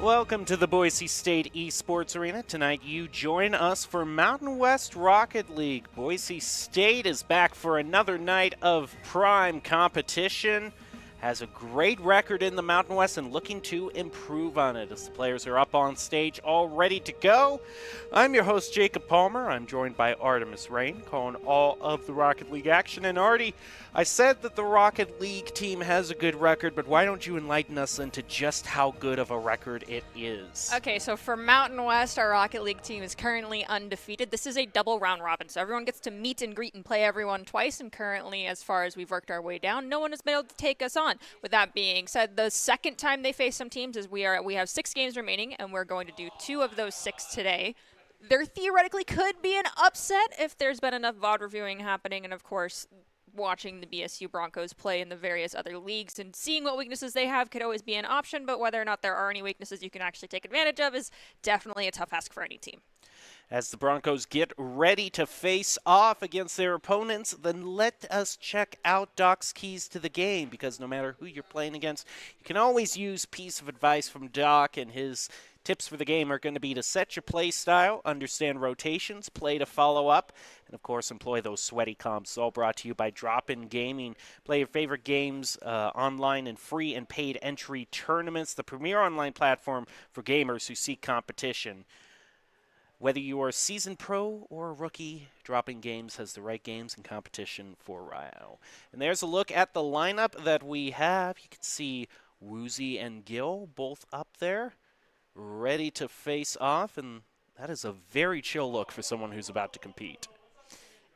Welcome to the Boise State Esports Arena. Tonight you join us for Mountain West Rocket League. Boise State is back for another night of prime competition. Has a great record in the Mountain West and looking to improve on it as the players are up on stage all ready to go. I'm your host, Jacob Palmer. I'm joined by Artemis Rain, calling all of the Rocket League action. And Artie, I said that the Rocket League team has a good record, but why don't you enlighten us into just how good of a record it is? Okay, so for Mountain West, our Rocket League team is currently undefeated. This is a double round robin, so everyone gets to meet and greet and play everyone twice, and currently, as far as we've worked our way down, no one has been able to take us on. With that being said, the second time they face some teams is we have 6 games remaining, and we're going to do 2 of those 6 today. There theoretically could be an upset if there's been enough VOD reviewing happening, and of course, watching the BSU Broncos play in the various other leagues and seeing what weaknesses they have could always be an option, but whether or not there are any weaknesses you can actually take advantage of is definitely a tough ask for any team. As the Broncos get ready to face off against their opponents, then let us check out Doc's keys to the game, because no matter who you're playing against, you can always use a piece of advice from Doc, and his tips for the game are going to be to set your play style, understand rotations, play to follow up, and of course employ those sweaty comps. It's all brought to you by Drop-In Gaming. Play your favorite games online in free and paid entry tournaments, the premier online platform for gamers who seek competition. Whether you are a seasoned pro or a rookie, Drop-In Games has the right games and competition for Ryo. And there's a look at the lineup that we have. You can see Woozy and Gil both up there, ready to face off, and that is a very chill look for someone who's about to compete.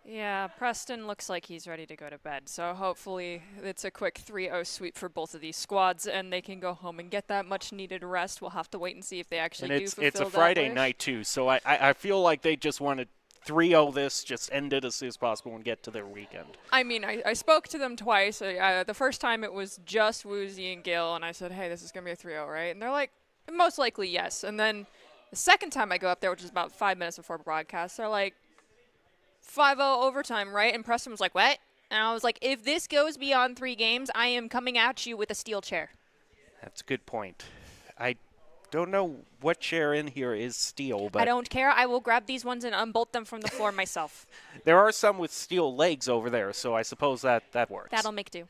Yeah, Preston looks like he's ready to go to bed. So hopefully it's a quick 3-0 sweep for both of these squads and they can go home and get that much needed rest. We'll have to wait and see if they actually And do fulfill it's a that Friday wish. night too, so I feel like they just want to 3-0 this, just end it as soon as possible and get to their weekend. I mean, I spoke to them twice. The first time it was just Woozy and Gil, and I said, hey, this is going to be a 3-0, right? And they're like, most likely yes. And then the second time I go up there, which is about 5 minutes before broadcast, they're like, 5-0 overtime, right? And Preston was like, what? And I was like, if this goes beyond 3 games, I am coming at you with a steel chair. That's a good point. I don't know what chair in here is steel, but I don't care. I will grab these ones and unbolt them from the floor myself. there are some with steel legs over there, so I suppose that works. That'll make do.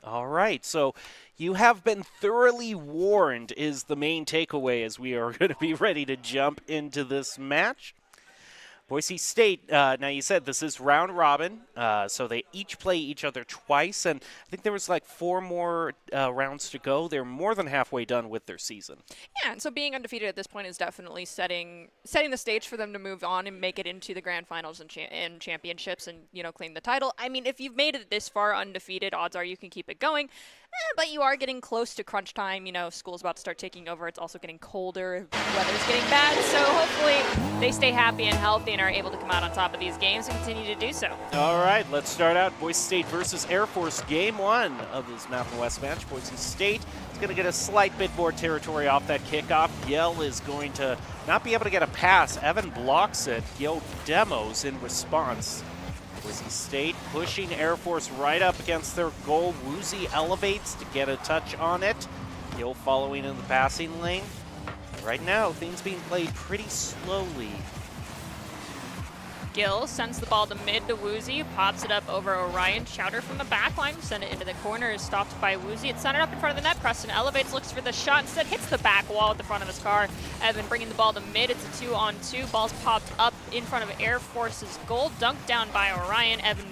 All right, so you have been thoroughly warned is the main takeaway as we are going to be ready to jump into this match. Boise State, now you said this is round robin, so they each play each other twice, and I think there was like 4 more rounds to go. They're more than halfway done with their season. Yeah, and so being undefeated at this point is definitely setting the stage for them to move on and make it into the grand finals and championships and, claim the title. I mean, if you've made it this far undefeated, odds are you can keep it going. But you are getting close to crunch time. School's about to start taking over. It's also getting colder. Weather's getting bad. So hopefully they stay happy and healthy and are able to come out on top of these games and continue to do so. All right, let's start out Boise State versus Air Force, game 1 of this Mountain West match. Boise State is going to get a slight bit more territory off that kickoff. Gil is going to not be able to get a pass. Evan blocks it. Gil demos in response. Boise State pushing Air Force right up against their goal. Woozy elevates to get a touch on it. Gil following in the passing lane. Right now, things being played pretty slowly. Gil sends the ball to mid to Woozy, pops it up over Orion. Chowder from the back line, send it into the corner, is stopped by Woozy. It's centered up in front of the net. Preston elevates, looks for the shot, instead hits the back wall at the front of his car. Evan bringing the ball to mid. It's a 2-on-2. Ball's popped up in front of Air Force's goal, dunked down by Orion. Evan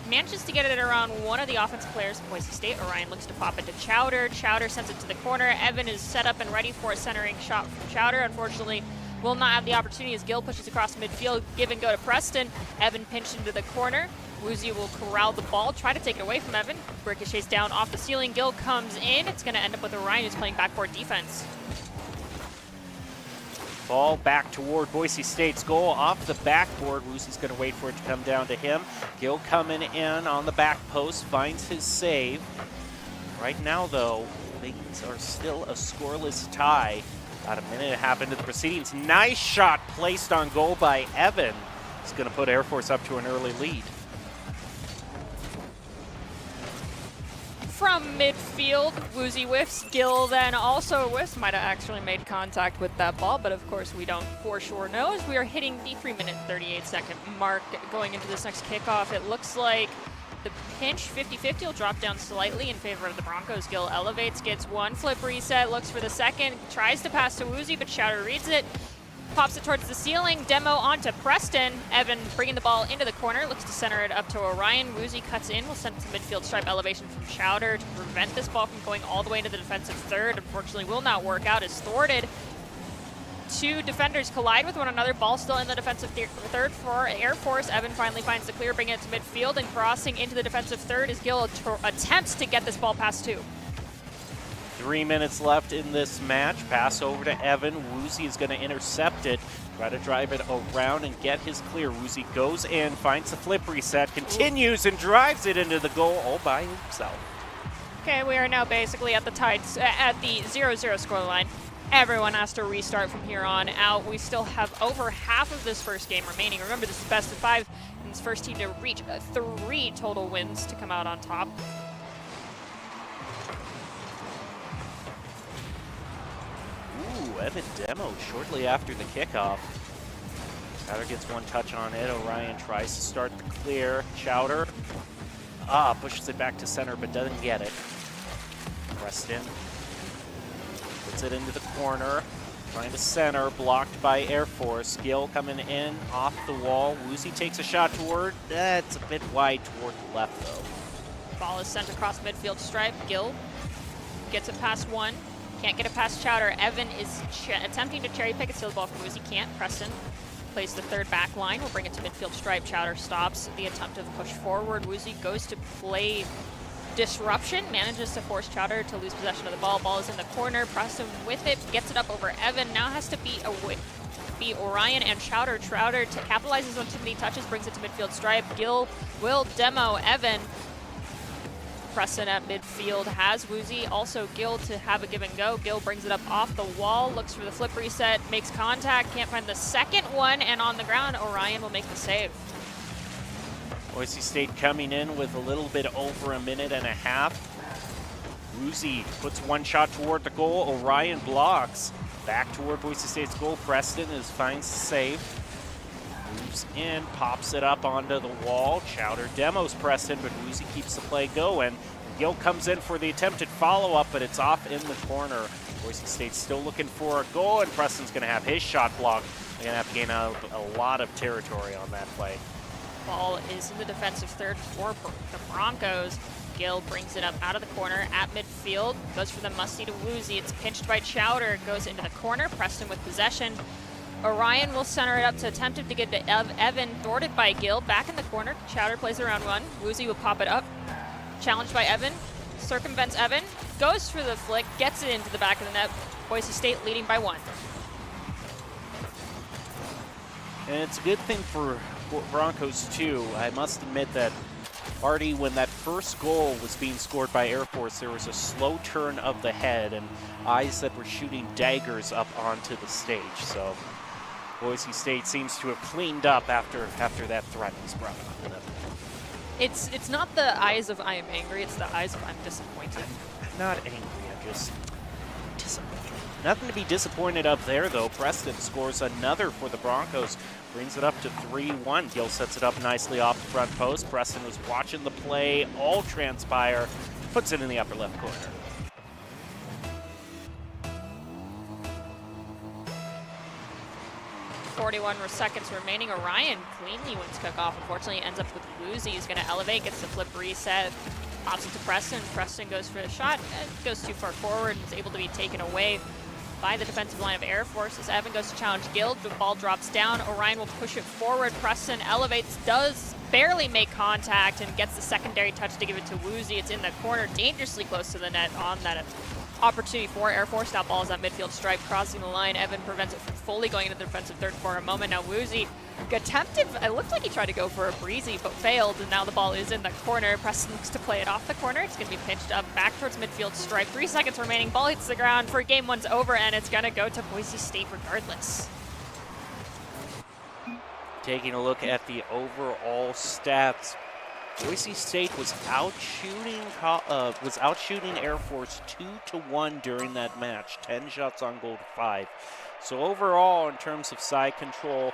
manages to get it around one of the offensive players of Boise State. Orion looks to pop it to Chowder. Chowder sends it to the corner. Evan is set up and ready for a centering shot from Chowder. Unfortunately, will not have the opportunity as Gil pushes across midfield. Give and go to Preston. Evan pinched into the corner. Woozy will corral the ball, try to take it away from Evan. Ricochets down off the ceiling. Gil comes in. It's going to end up with Orion, who's playing backboard defense. Ball back toward Boise State's goal off the backboard. Woozy's going to wait for it to come down to him. Gil coming in on the back post, finds his save. Right now, though, things are still a scoreless tie. About a minute and a half into the proceedings. Nice shot placed on goal by Evan. It's going to put Air Force up to an early lead. From midfield, Woozy whiffs. Gil then also whiffs. Might have actually made contact with that ball, but of course we don't for sure know as we are hitting the 3-minute 38-second mark going into this next kickoff. It looks like the pinch 50-50 will drop down slightly in favor of the Broncos. Gil elevates, gets one, flip reset, looks for the second, tries to pass to Woozy, but Chowder reads it, pops it towards the ceiling, demo onto Preston. Evan bringing the ball into the corner, looks to center it up to Orion. Woozy cuts in, will send it to midfield stripe elevation from Chowder to prevent this ball from going all the way into the defensive third. Unfortunately, will not work out, is thwarted. 2 defenders collide with one another. Ball still in the defensive third for Air Force. Evan finally finds the clear, bringing it to midfield, and crossing into the defensive third as Gil attempts to get this ball past 2. 3 minutes left in this match. Pass over to Evan. Woozy is going to intercept it. Try to drive it around and get his clear. Woozy goes in, finds the flip reset, continues and drives it into the goal all by himself. Okay, we are now basically at the 0-0 scoreline. Everyone has to restart from here on out. We still have over half of this first game remaining. Remember, this is best of 5, and this first team to reach 3 total wins to come out on top. Ooh, Evan demo shortly after the kickoff. Chowder gets one touch on it. Orion tries to start the clear. Chowder pushes it back to center, but doesn't get it. Preston puts it into the corner, trying to center, blocked by Air Force. Gil coming in off the wall. Woozy takes a shot toward, it's a bit wide toward the left though. Ball is sent across midfield stripe. Gil gets it past 1. Can't get it past Chowder. Evan is attempting to cherry pick it, steal the ball from Woozy. Can't. Preston plays the third back line. We'll bring it to midfield stripe. Chowder stops the attempt of push forward. Woozy goes to play disruption, manages to force Chowder to lose possession of the ball. Ball is in the corner. Preston with it, gets it up over Evan. Now has to beat Orion and Chowder. Chowder capitalizes on too many touches, brings it to midfield stripe. Gil will demo Evan. Preston at midfield has Woozy, also Gil to have a give and go. Gil brings it up off the wall, looks for the flip reset, makes contact, can't find the second one, and on the ground, Orion will make the save. Boise State coming in with a little bit over a minute and a half. Woozy puts one shot toward the goal. Orion blocks. Back toward Boise State's goal. Preston finds the save. Moves in, pops it up onto the wall. Chowder demos Preston, but Woozy keeps the play going. Gil comes in for the attempted follow-up, but it's off in the corner. Boise State's still looking for a goal, and Preston's going to have his shot blocked. They're going to have to gain a lot of territory on that play. Ball is in the defensive third for the Broncos. Gil brings it up out of the corner at midfield. Goes for the musty to Woozy. It's pinched by Chowder. Goes into the corner. Preston with possession. Orion will center it up to attempt to get to Evan. Thwarted by Gil. Back in the corner. Chowder plays around one. Woozy will pop it up. Challenged by Evan. Circumvents Evan. Goes for the flick. Gets it into the back of the net. Boise State leading by 1. And it's a good thing for Broncos, too. I must admit that already when that first goal was being scored by Air Force, there was a slow turn of the head and eyes that were shooting daggers up onto the stage. So Boise State seems to have cleaned up after that threat was brought up to them. It's not the eyes of I am angry, it's the eyes of I'm disappointed. I'm not angry, I'm just disappointed. Nothing to be disappointed of there, though. Preston scores another for the Broncos. Brings it up to 3-1. Gil sets it up nicely off the front post. Preston was watching the play all transpire. Puts it in the upper left corner. Seconds remaining. Orion cleanly wins kickoff. Unfortunately, ends up with Woozy. He's going to elevate, gets the flip reset, pops it to Preston. Preston goes for the shot, goes too far forward, and is able to be taken away by the defensive line of Air Force. As Evan goes to challenge Gil, the ball drops down. Orion will push it forward. Preston elevates, does barely make contact, and gets the secondary touch to give it to Woozy. It's in the corner, dangerously close to the net on that opportunity for Air Force. Now ball is at midfield stripe, crossing the line. Evan prevents it from fully going into the defensive third for a moment. Now Woozy attempted, it looked like he tried to go for a breezy, but failed, and now the ball is in the corner. Preston looks to play it off the corner. It's going to be pinched up back towards midfield stripe. 3 seconds remaining. Ball hits the ground for game 1's over, and it's going to go to Boise State regardless. Taking a look at the overall stats, Boise State was out shooting Air Force 2-1 during that match. 10 shots on goal to 5. So overall, in terms of side control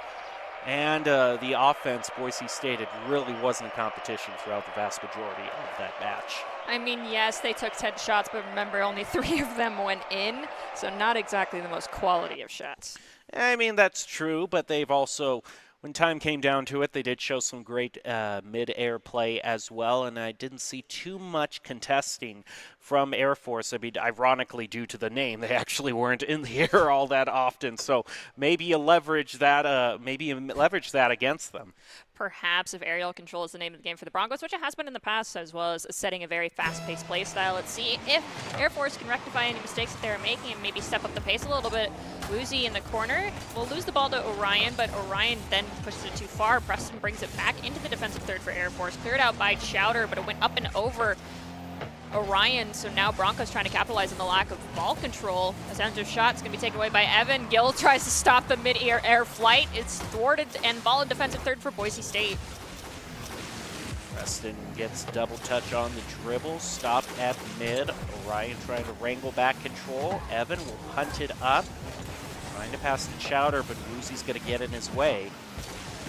and the offense, Boise State, it really wasn't a competition throughout the vast majority of that match. I mean, yes, they took 10 shots, but remember, only 3 of them went in, so not exactly the most quality of shots. I mean, that's true, but they've also, when time came down to it, they did show some great mid-air play as well, and I didn't see too much contesting from Air Force. I mean, ironically, due to the name, they actually weren't in the air all that often, so maybe you leverage that against them. Perhaps if aerial control is the name of the game for the Broncos, which it has been in the past, as well as setting a very fast-paced play style. Let's see if Air Force can rectify any mistakes that they're making and maybe step up the pace a little bit. Woozy in the corner will lose the ball to Orion, but Orion then pushes it too far. Preston brings it back into the defensive third for Air Force. Cleared out by Chowder, but it went up and over Orion, so now Broncos trying to capitalize on the lack of ball control. As Enzo's shot is going to be taken away by Evan. Gil tries to stop the mid-air flight. It's thwarted, and ball in defensive third for Boise State. Preston gets double touch on the dribble, stopped at mid. Orion trying to wrangle back control. Evan will punt it up, trying to pass to Chowder, but Woozy's going to get in his way.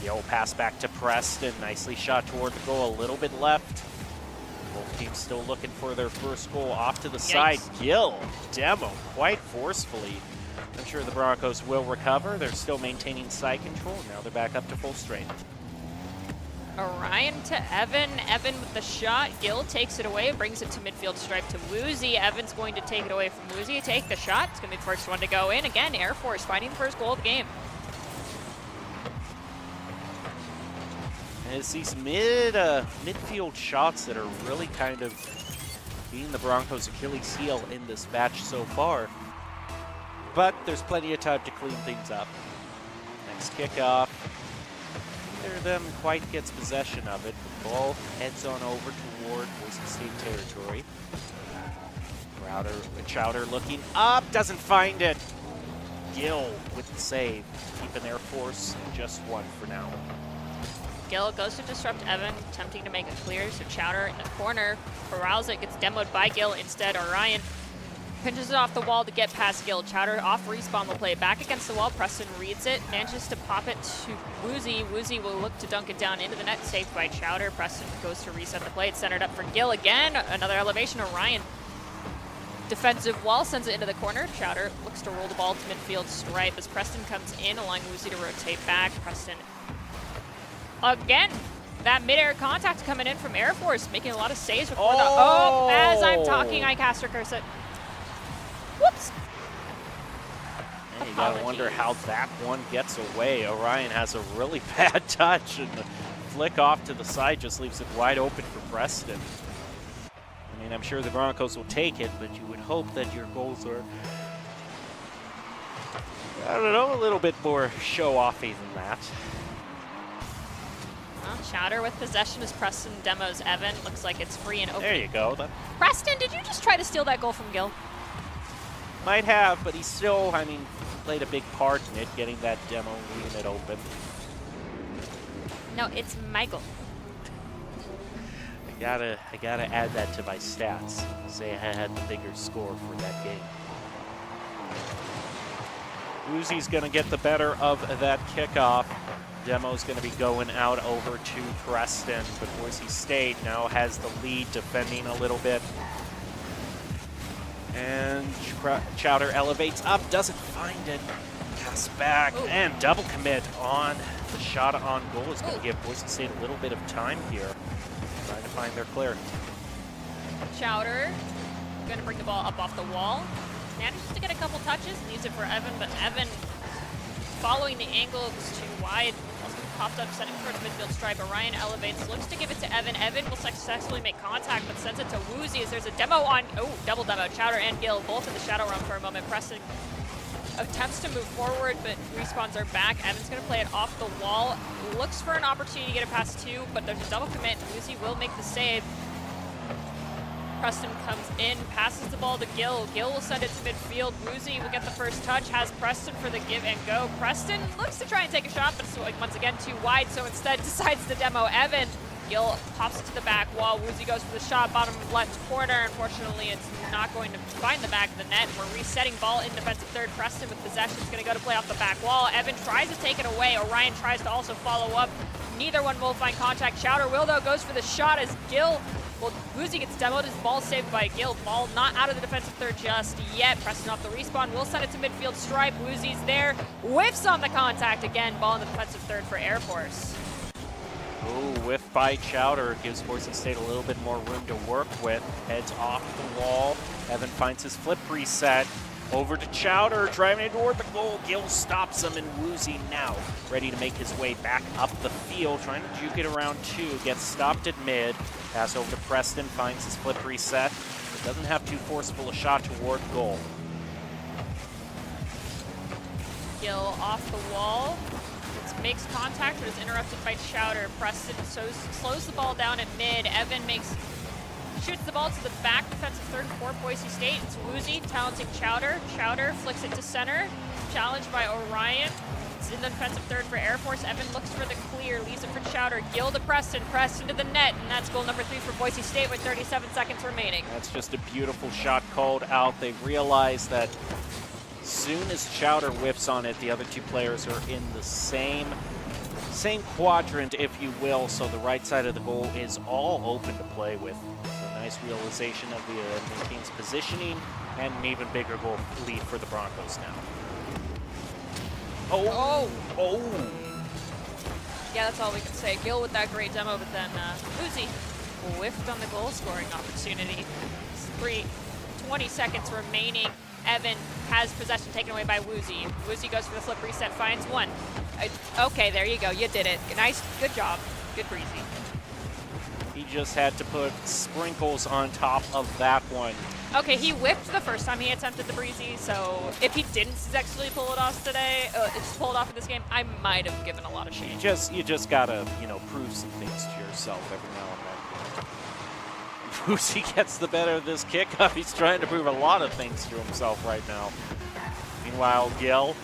The old pass back to Preston, nicely shot toward the goal, a little bit left. Both teams still looking for their first goal off to the side. Gil demo quite forcefully. I'm sure the Broncos will recover. They're still maintaining side control. Now they're back up to full strength. Orion to Evan. Evan with the shot. Gil takes it away, brings it to midfield stripe to Woozy. Evan's going to take it away from Woozy. Take the shot. It's going to be the first one to go in. Again, Air Force finding the first goal of the game. And it's these midfield shots that are really kind of being the Broncos' Achilles heel in this match so far. But there's plenty of time to clean things up. Next kickoff. Neither of them quite gets possession of it. The ball heads on over toward Boise State territory. Chowder looking up, doesn't find it. Gill with the save, keeping Air Force just one for now. Gill goes to disrupt Evan, attempting to make it clear, so Chowder in the corner corrals it, gets demoed by Gill instead. Orion pinches it off the wall to get past Gill. Chowder off respawn will play it back against the wall. Preston reads it, manages to pop it to Woozy. Woozy will look to dunk it down into the net, saved by Chowder. Preston goes to reset the play. It's centered up for Gill again. Another elevation. Orion defensive wall sends it into the corner. Chowder looks to roll the ball to midfield stripe as Preston comes in, allowing Woozy to rotate back. Preston again. That mid-air contact coming in from Air Force, making a lot of saves before as I'm talking, I cast her curse it. Whoops. And you gotta wonder how that one gets away. Orion has a really bad touch, and the flick off to the side just leaves it wide open for Preston. I mean, I'm sure the Broncos will take it, but you would hope that your goals are, I don't know, a little bit more show-offy than that. Well, Chowder with possession as Preston demos Evan. Looks like it's free and open. There you go. Preston, did you just try to steal that goal from Gill? Might have, but he still, I mean, played a big part in it, getting that demo, leaving it open. No, it's Michael. I gotta add that to my stats. Say I had the bigger score for that game. Uzi's gonna get the better of that kickoff. Demo's gonna be going out over to Preston, but Boise State now has the lead, defending a little bit. And Chowder elevates up, doesn't find it. Pass back, and double commit on the shot on goal is going to give Boise State a little bit of time here, trying to find their clear. Chowder going to bring the ball up off the wall. Manages to get a couple touches, leaves it for Evan, but Evan following the angle was too wide. Also popped up, sending towards midfield stripe. Orion elevates, looks to give it to Evan. Evan will successfully make contact, but sends it to Woozy as there's a demo on, double demo. Chowder and Gill both in the shadow realm for a moment. Preston attempts to move forward, but respawns are back. Evan's gonna play it off the wall. Looks for an opportunity to get it past two, but there's a double commit. Woozy will make the save. Preston comes in, passes the ball to Gill. Gill will send it to midfield. Woozy will get the first touch, has Preston for the give and go. Preston looks to try and take a shot, but it's once again too wide, so instead decides to demo Evan. Gill pops it to the back wall. Woozy goes for the shot, bottom left corner. Unfortunately, it's not going to find the back of the net. We're resetting ball in defensive third. Preston with possession is going to go to play off the back wall. Evan tries to take it away. Orion tries to also follow up. Neither one will find contact. Chowder will, though, goes for the shot as Gill, well, Woozy gets demoed. His ball saved by Gill. Ball not out of the defensive third just yet. Preston off the respawn. Will send it to midfield stripe. Woozy's there. Whiffs on the contact again. Ball in the defensive third for Air Force. Ooh, whiff by Chowder gives Boise State a little bit more room to work with. Heads off the wall. Evan finds his flip reset. Over to Chowder, driving toward the goal. Gill stops him, and Woozy now ready to make his way back up the field, trying to juke it around two. Gets stopped at mid. Pass over to Preston, finds his flip reset. But doesn't have too forceful a shot toward goal. Gill off the wall. Makes contact, but is interrupted by Chowder. Preston slows the ball down at mid. Evan shoots the ball to the back defensive third for Boise State. It's Woozy talenting Chowder. Chowder flicks it to center. Challenged by Orion. It's in the defensive third for Air Force. Evan looks for the clear, leaves it for Chowder. Gill to Preston. Preston to the net, and that's goal number 3 for Boise State with 37 seconds remaining. That's just a beautiful shot called out. They realize that soon as Chowder whiffs on it, the other two players are in the same quadrant, if you will, so the right side of the goal is all open to play with. So nice realization of the team's positioning, and an even bigger goal lead for the Broncos now. Oh! Yeah, that's all we can say. Gill with that great demo, but then Woozy whiffed on the goal scoring opportunity. 20 seconds remaining. Evan has possession taken away by Woozy. Woozy goes for the flip reset, finds one. Okay, there you go. You did it. Nice. Good job. Good breezy. He just had to put sprinkles on top of that one. Okay, he whipped the first time he attempted the breezy, so if he didn't actually pull it off today, just pull it off in this game, I might have given a lot of shade. You just gotta, prove some things to yourself every now and then. Woozy gets the better of this kickoff. He's trying to prove a lot of things to himself right now. Meanwhile, Gil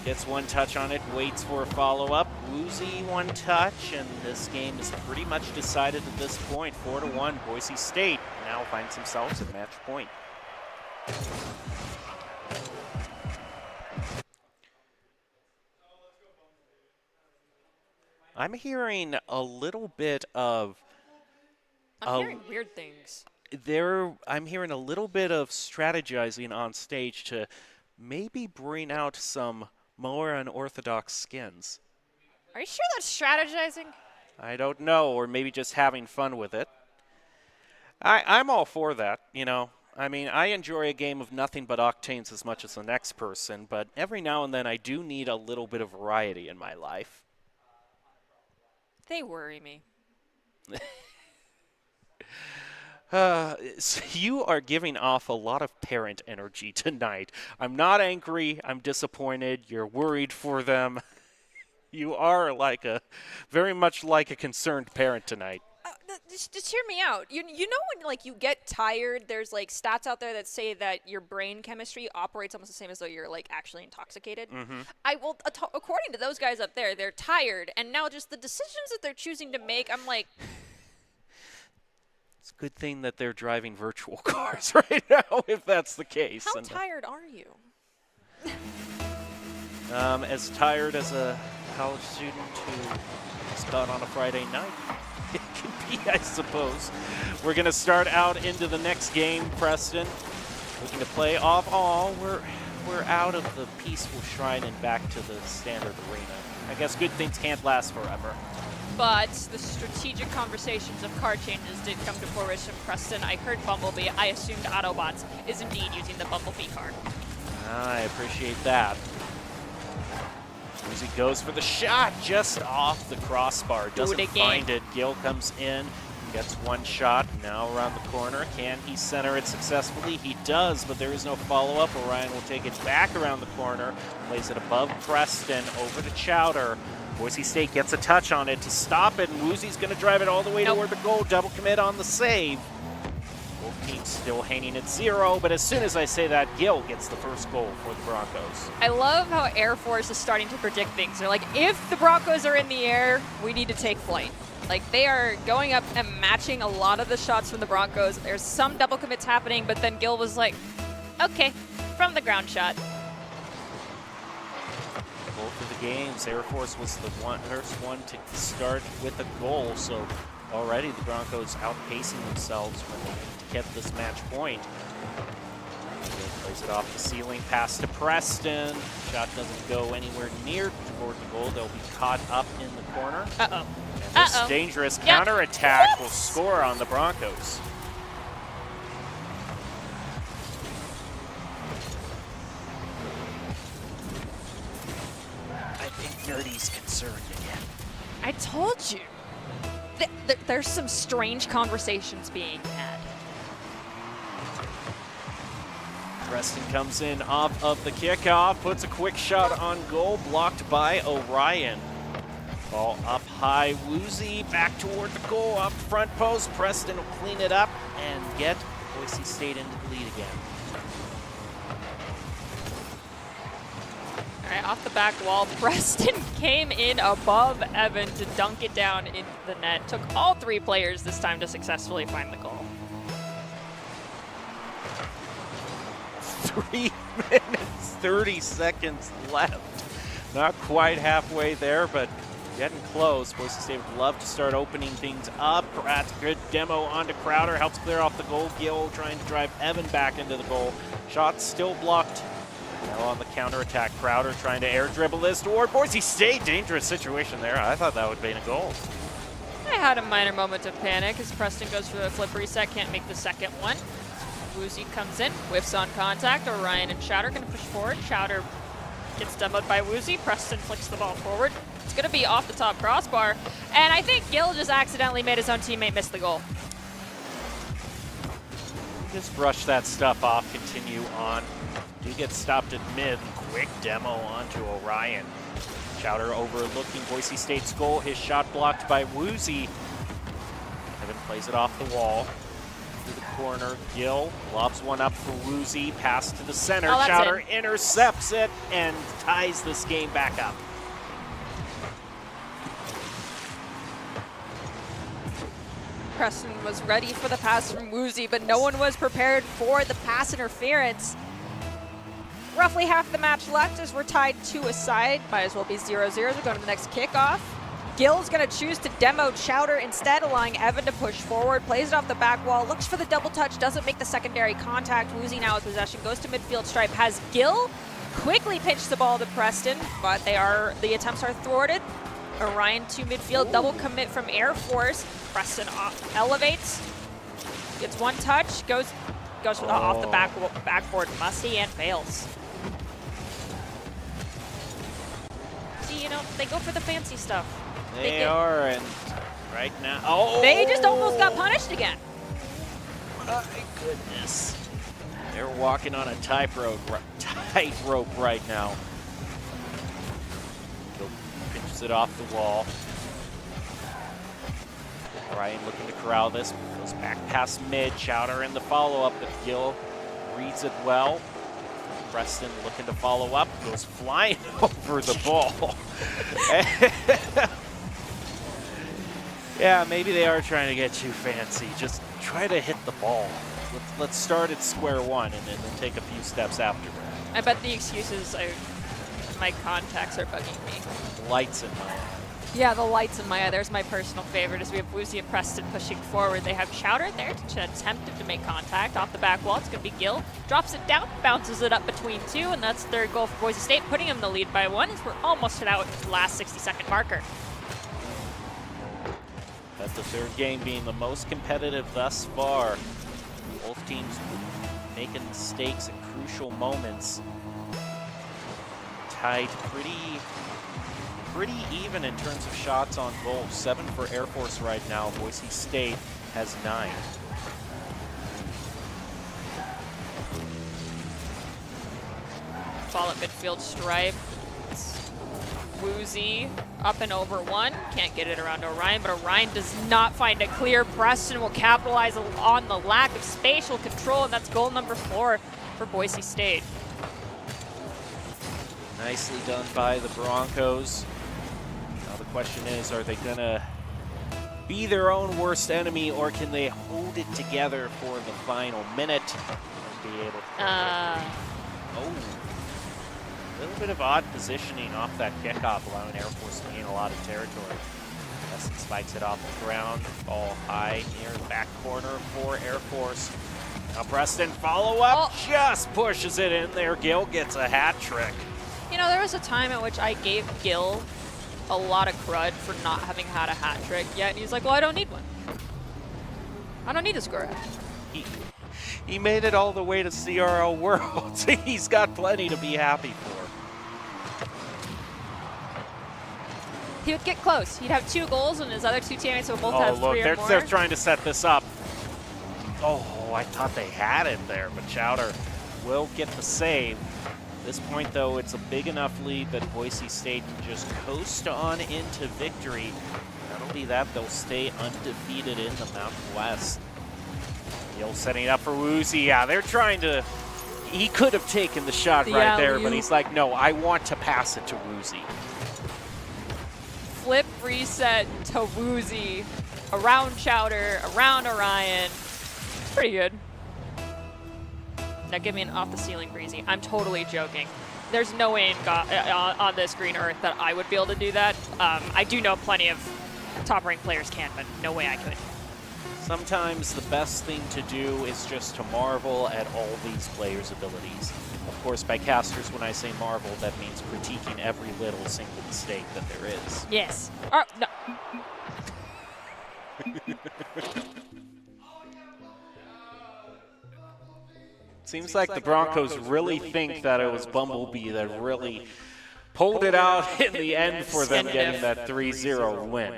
gets one touch on it, waits for a follow-up. Woozy one touch, and this game is pretty much decided at this point. 4-1, Boise State now finds themselves at match point. I'm hearing a little bit of... I'm hearing weird things. I'm hearing a little bit of strategizing on stage to maybe bring out some more unorthodox skins. Are you sure that's strategizing? I don't know, or maybe just having fun with it. I'm all for that, I mean, I enjoy a game of nothing but octanes as much as the next person, but every now and then I do need a little bit of variety in my life. They worry me. So you are giving off a lot of parent energy tonight. I'm not angry. I'm disappointed. You're worried for them. You are very much like a concerned parent tonight. Just hear me out. You know when you get tired, there's stats out there that say that your brain chemistry operates almost the same as though you're actually intoxicated. Mm-hmm. According to those guys up there, they're tired, and now just the decisions that they're choosing to make, I'm like. It's a good thing that they're driving virtual cars right now, if that's the case. How tired are you? As tired as a college student who is caught on a Friday night. It can be, I suppose. We're going to start out into the next game, Preston. Looking to play off all. We're out of the peaceful shrine and back to the standard arena. I guess good things can't last forever. But the strategic conversations of card changes did come to fruition, Preston. I heard Bumblebee. I assumed Autobots is indeed using the Bumblebee card. I appreciate that. Woozy goes for the shot just off the crossbar. Doesn't find it. Gil comes in, gets one shot. Now around the corner. Can he center it successfully? He does, but there is no follow-up. Orion will take it back around the corner. Plays it above Preston, over to Chowder. Boise State gets a touch on it to stop it, and Woozy's going to drive it all the way toward the goal. Double commit on the save. Both teams still hanging at 0, but as soon as I say that, Gil gets the first goal for the Broncos. I love how Air Force is starting to predict things. They're like, if the Broncos are in the air, we need to take flight. They are going up and matching a lot of the shots from the Broncos. There's some double commits happening, but then Gil was like, okay, from the ground shot. Both of the games, Air Force was the first one to start with a goal, so already the Broncos outpacing themselves when they get this match point. Plays it off the ceiling, pass to Preston. Shot doesn't go anywhere near toward the goal. They'll be caught up in the corner. Uh-oh. And this dangerous counterattack will score on the Broncos. Nerdy's concerned again. I told you. There's some strange conversations being had. Preston comes in off of the kickoff, puts a quick shot on goal, blocked by Orion. Ball up high, Woozy back toward the goal, up front post. Preston will clean it up and get Boise State into the lead again. All right, off the back wall, Preston came in above Evan to dunk it down into the net. Took all 3 players this time to successfully find the goal. 3 minutes, 30 seconds left. Not quite halfway there, but getting close. Boise State would love to start opening things up. Pratt's good demo onto Crowder, helps clear off the goal. Gil trying to drive Evan back into the goal. Shot still blocked. Now on the counterattack, Crowder trying to air dribble this toward Boise State. Dangerous situation there. I thought that would be a goal. I had a minor moment of panic as Preston goes for the flip reset, can't make the second one. Woozy comes in, whiffs on contact. Orion and Chowder going to push forward. Chowder gets demoed by Woozy. Preston flicks the ball forward. It's going to be off the top crossbar. And I think Gil just accidentally made his own teammate miss the goal. Just brush that stuff off, continue on. Do get stopped at mid. Quick demo onto Orion. Chowder overlooking Boise State's goal. His shot blocked by Woozy. Evan plays it off the wall. To the corner. Gil lobs one up for Woozy. Pass to the center. Chowder intercepts it and ties this game back up. Preston was ready for the pass from Woozy, but no one was prepared for the pass interference. Roughly half the match left as we're tied 2-2. Might as well be 0-0 as we go to the next kickoff. Gil's going to choose to demo Chowder instead, allowing Evan to push forward. Plays it off the back wall, looks for the double touch, doesn't make the secondary contact. Woozy now with possession, goes to midfield stripe, has Gil quickly pitch the ball to Preston, but the attempts are thwarted. Orion to midfield, double commit from Air Force. Preston off, elevates, gets one touch, goes for the off the backboard musty and fails. See, you know, they go for the fancy stuff. They are, and right now, they just almost got punished again. My goodness. They're walking on a tightrope right now. Gil pinches it off the wall. Ryan looking to corral this, goes back past mid. Chowder in the follow-up, but Gil reads it well. Preston looking to follow up, goes flying over the ball. Yeah, maybe they are trying to get too fancy. Just try to hit the ball. Let's start at square one and then take a few steps after that. I bet the excuses my contacts are bugging me. Lights in my eye. Yeah, the lights in my eye. There's my personal favorite as we have Woozy and Preston pushing forward. They have Chowder there to attempt to make contact off the back wall. It's going to be Gil. Drops it down, bounces it up between two, and that's their goal for Boise State, putting them in the lead by one as we're almost out with the last 60-second marker. That's the third game being the most competitive thus far. Both teams making mistakes at crucial moments. Tied pretty even in terms of shots on goal. 7 for Air Force right now. Boise State has 9. Ball at midfield stripe. It's Woozy up and over one. Can't get it around Orion, but Orion does not find it clear. Preston will capitalize on the lack of spatial control, and that's goal number 4 for Boise State. Nicely done by the Broncos. Now the question is, are they gonna be their own worst enemy, or can they hold it together for the final minute and be able to a little bit of odd positioning off that kickoff, allowing Air Force to gain a lot of territory. Weston spikes it off the ground, ball high near the back corner for Air Force. Now Preston follow up, just pushes it in there. Gil gets a hat trick. You know, there was a time at which I gave Gil a lot of crud for not having had a hat trick yet, and he's like, well, I don't need one. I don't need a score hat. He made it all the way to CRL Worlds. He's got plenty to be happy for. He would get close. He'd have 2 goals, and his other 2 teammates would both have 3 or more. They're trying to set this up. Oh, I thought they had it there, but Chowder will get the save. At this point, though, it's a big enough lead that Boise State can just coast on into victory. Not only that, they'll stay undefeated in the Mountain West. Gil setting it up for Woozy. Yeah, they're trying to... He could have taken the shot right there, but he's like, no, I want to pass it to Woozy. Flip reset to Woozy. Around Chowder, around Orion. Pretty good. Now give me an off-the-ceiling breezy. I'm totally joking. There's no way on this green earth that I would be able to do that. I do know plenty of top-ranked players can, but no way I could. Sometimes the best thing to do is just to marvel at all these players' abilities. Of course, by casters, when I say marvel, that means critiquing every little single mistake that there is. Yes. Oh, no. Seems like the Broncos really think that it was Bumblebee that really pulled it out in the end for them getting that 3-0 win.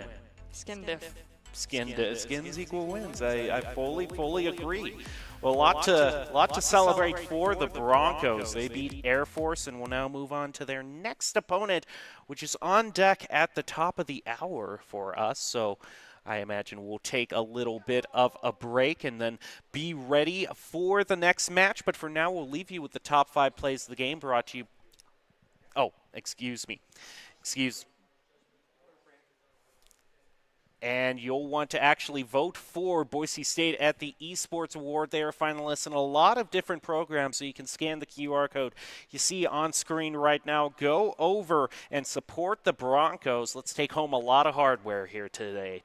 Skin diff. Skins equal wins. I fully agree. Well, a lot to celebrate for the Broncos. They beat Air Force and will now move on to their next opponent, which is on deck at the top of the hour for us. So I imagine we'll take a little bit of a break and then be ready for the next match. But for now, we'll leave you with the top 5 plays of the game brought to you. Oh, excuse me. And you'll want to actually vote for Boise State at the Esports Award. They are finalists in a lot of different programs, so you can scan the QR code you see on screen right now. Go over and support the Broncos. Let's take home a lot of hardware here today.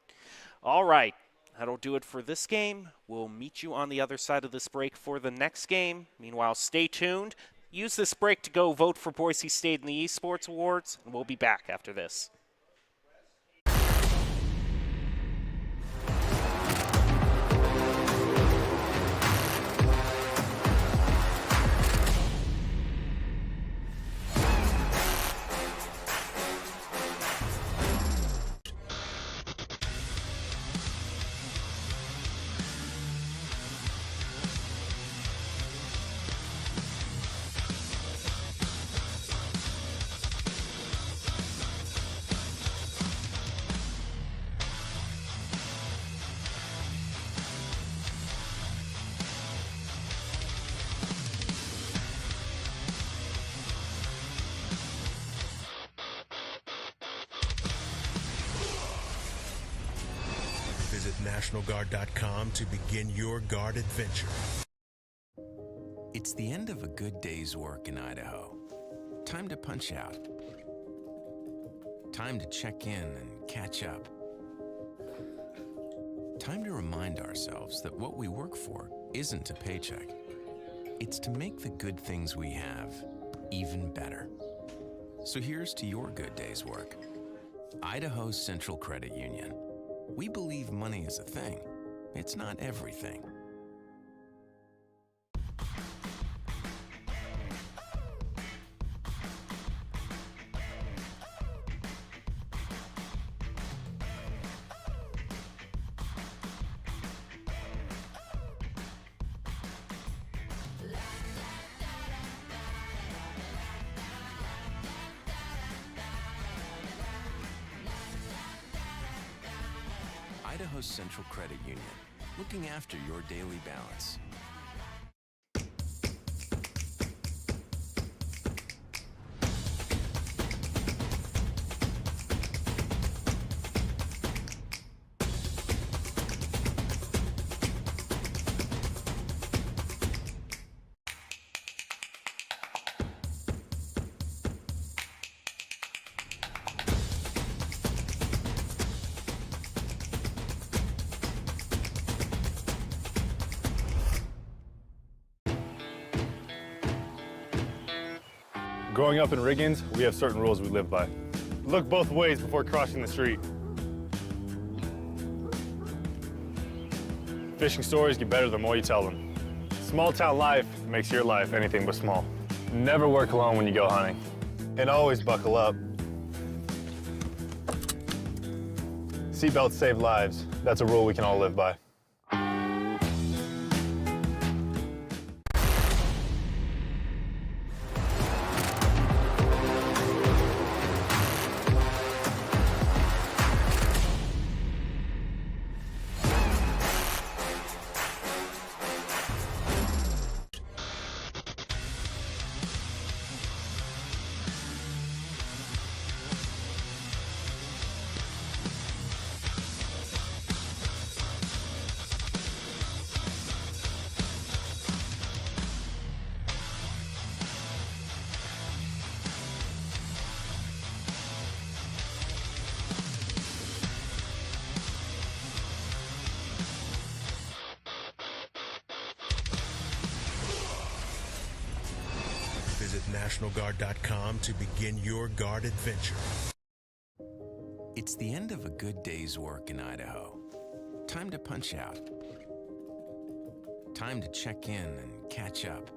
All right, that'll do it for this game. We'll meet you on the other side of this break for the next game. Meanwhile, stay tuned. Use this break to go vote for Boise State in the Esports Awards, and we'll be back after this. Visit NationalGuard.com to begin your Guard adventure. It's the end of a good day's work in Idaho. Time to punch out. Time to check in and catch up. Time to remind ourselves that what we work for isn't a paycheck. It's to make the good things we have even better. So here's to your good day's work. Idaho Central Credit Union. We believe money is a thing. It's not everything. Idaho Central Credit Union, looking after your daily balance. Growing up in Riggins, we have certain rules we live by. Look both ways before crossing the street. Fishing stories get better the more you tell them. Small town life makes your life anything but small. Never work alone when you go hunting. And always buckle up. Seatbelts save lives. That's a rule we can all live by. Visit NationalGuard.com to begin your Guard adventure. It's the end of a good day's work in Idaho. Time to punch out. Time to check in and catch up.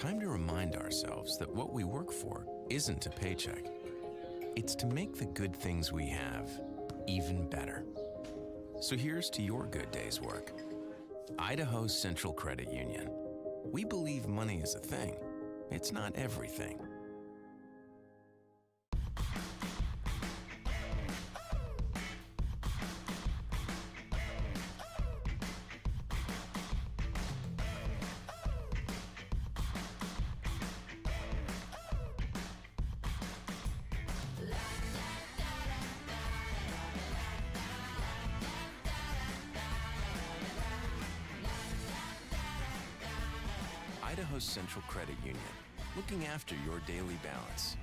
Time to remind ourselves that what we work for isn't a paycheck. It's to make the good things we have even better. So here's to your good day's work. Idaho Central Credit Union. We believe money is a thing. It's not everything. Idaho Central Credit Union, looking after your daily balance.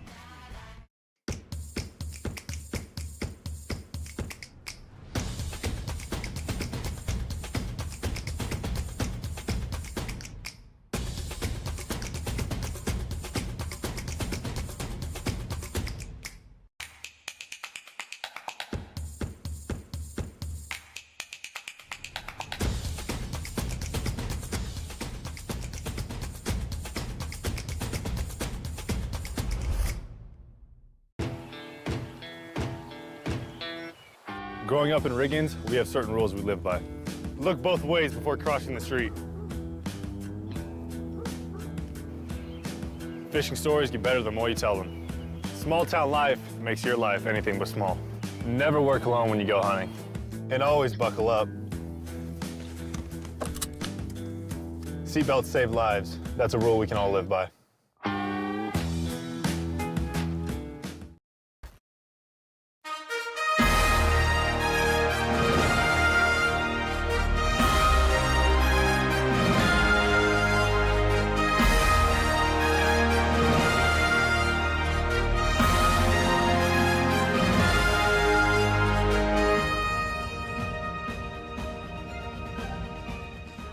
Growing up in Riggins, we have certain rules we live by. Look both ways before crossing the street. Fishing stories get better the more you tell them. Small town life makes your life anything but small. Never work alone when you go hunting. And always buckle up. Seatbelts save lives. That's a rule we can all live by.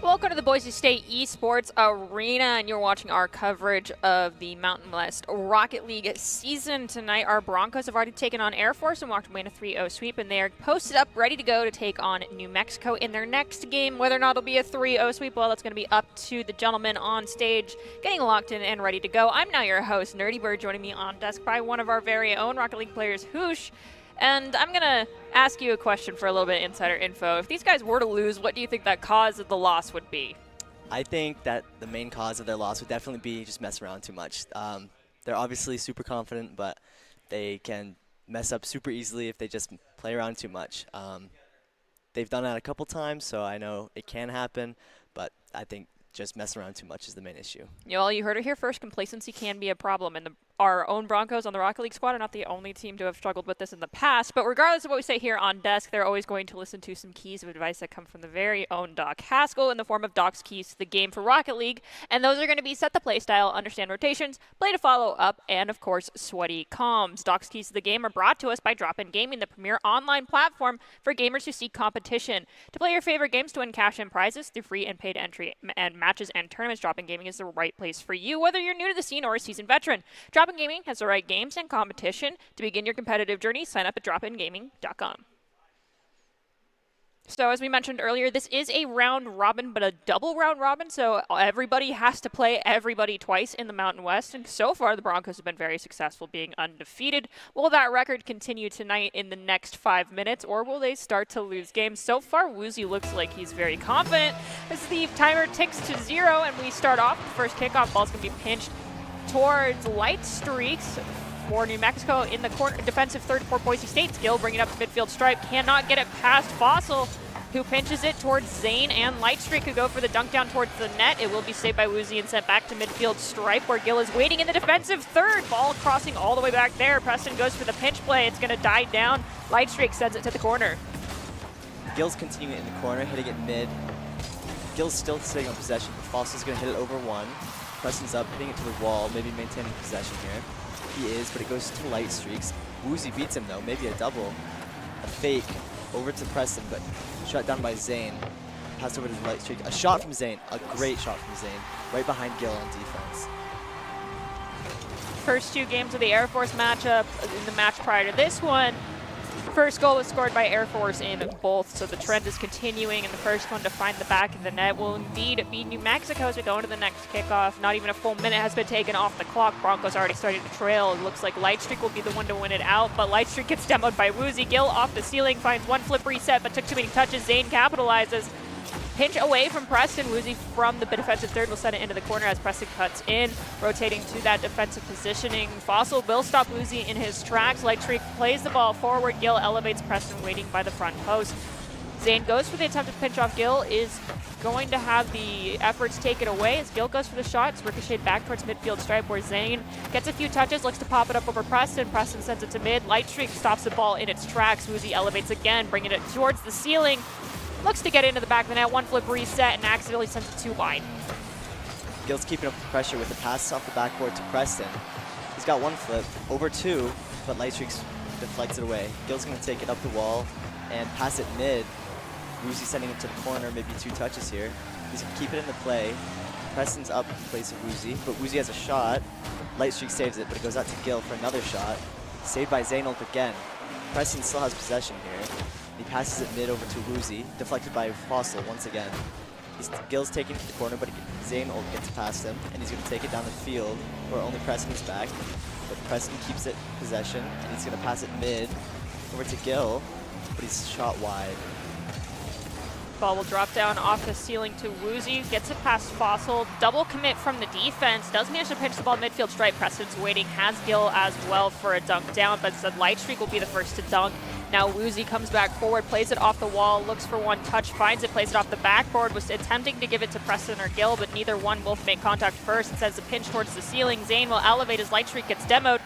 Welcome to the Boise State Esports Arena, and you're watching our coverage of the Mountain West Rocket League season. Tonight, our Broncos have already taken on Air Force and walked away in a 3-0 sweep, and they are posted up, ready to go to take on New Mexico in their next game. Whether or not it'll be a 3-0 sweep, well, that's going to be up to the gentlemen on stage, getting locked in and ready to go. I'm now your host, Nerdy Bird, joining me on desk by one of our very own Rocket League players, Hoosh. And I'm going to ask you a question for a little bit of insider info. If these guys were to lose, what do you think that cause of the loss would be? I think that the main cause of their loss would definitely be just mess around too much. They're obviously super confident, but they can mess up super easily if they just play around too much. They've done that a couple times, so I know it can happen, but I think just messing around too much is the main issue. Well, you heard it here first. Complacency can be a problem, and our own Broncos on the Rocket League squad are not the only team to have struggled with this in the past. But regardless of what we say here on desk, they're always going to listen to some keys of advice that come from the very own Doc Haskell in the form of Doc's keys to the game for Rocket League. And those are going to be set the play style, understand rotations, play to follow up, and of course, sweaty comms. Doc's keys to the game are brought to us by Drop-In Gaming, the premier online platform for gamers who seek competition. To play your favorite games to win cash and prizes through free and paid entry and matches and tournaments, Drop-In Gaming is the right place for you, whether you're new to the scene or a seasoned veteran. Drop-In Gaming has the right games and competition. To begin your competitive journey, sign up at dropingaming.com. So as we mentioned earlier, this is a round robin, but a double round robin, so everybody has to play everybody twice in the Mountain West, and so far the Broncos have been very successful being undefeated. Will that record continue tonight in the next 5 minutes, or will they start to lose games? So far, Woozy looks like he's very confident as the timer ticks to 0, and we start off the first kickoff. Ball's going to be pinched towards Light Streaks for New Mexico in the corner. Defensive third for Boise State. Skill bringing up the midfield stripe. Cannot get it past Fossil, who pinches it towards Zane and Lightstreak, who go for the dunk down towards the net. It will be saved by Woozy and sent back to midfield stripe, where Gill is waiting in the defensive third. Ball crossing all the way back there. Preston goes for the pinch play. It's going to die down. Lightstreak sends it to the corner. Gill's continuing in the corner, hitting it mid. Gill's still sitting on possession, but Fossil's going to hit it over one. Preston's up, hitting it to the wall, maybe maintaining possession here. He is, but it goes to Light Streaks. Woozy beats him though, maybe a double. A fake over to Preston, but shut down by Zane. Passed over to Light Streak. A shot from Zane, a great shot from Zane, right behind Gill on defense. First two games of the Air Force matchup in the match prior to this one, First goal was scored by Air Force in both, so the trend is continuing, and the first one to find the back of the net will indeed be New Mexico as we go into the next kickoff. Not even a full minute has been taken off the clock. Broncos already starting to trail. It looks like Lightstreak will be the one to win it out, but Lightstreak gets demoed by Woozy. Gill off the ceiling, finds one flip reset, but took too many touches. Zane capitalizes. Pinch away from Preston. Woozy from the defensive third will send it into the corner as Preston cuts in, rotating to that defensive positioning. Fossil will stop Woozy in his tracks. Lightstreak plays the ball forward. Gill elevates Preston, waiting by the front post. Zane goes for the attempt to pinch off. Gill is going to have the efforts taken away as Gill goes for the shot. It's ricocheted back towards midfield stripe where Zane gets a few touches, looks to pop it up over Preston. Preston sends it to mid. Lightstreak stops the ball in its tracks. Woozy elevates again, bringing it towards the ceiling. Looks to get into the back of the net, one flip reset, and accidentally sends it too wide. Gill's keeping up the pressure with the pass off the backboard to Preston. He's got one flip, over two, but Lightstreak deflects it away. Gill's going to take it up the wall and pass it mid. Woozy sending it to the corner, maybe two touches here. He's going to keep it in the play. Preston's up in place of Woozy, but Woozy has a shot. Lightstreak saves it, but it goes out to Gill for another shot. Saved by Zainulk again. Preston still has possession here. He passes it mid over to Woozy, deflected by Fossil once again. Gill's taking it to the corner, but Zainulk gets past him, and he's going to take it down the field, where only Preston's back. But Preston keeps it possession, and he's going to pass it mid over to Gill, but he's shot wide. Ball will drop down off the ceiling to Woozy, gets it past Fossil, double commit from the defense, does manage to pinch the ball midfield stripe. Preston's waiting, has Gill as well for a dunk down, but instead Lightstreak will be the first to dunk. Now Woozy comes back forward, plays it off the wall, looks for one touch, finds it, plays it off the backboard, was attempting to give it to Preston or Gill, but neither one will make contact first. It sends a pinch towards the ceiling. Zane will elevate as Lightstreak gets demoed.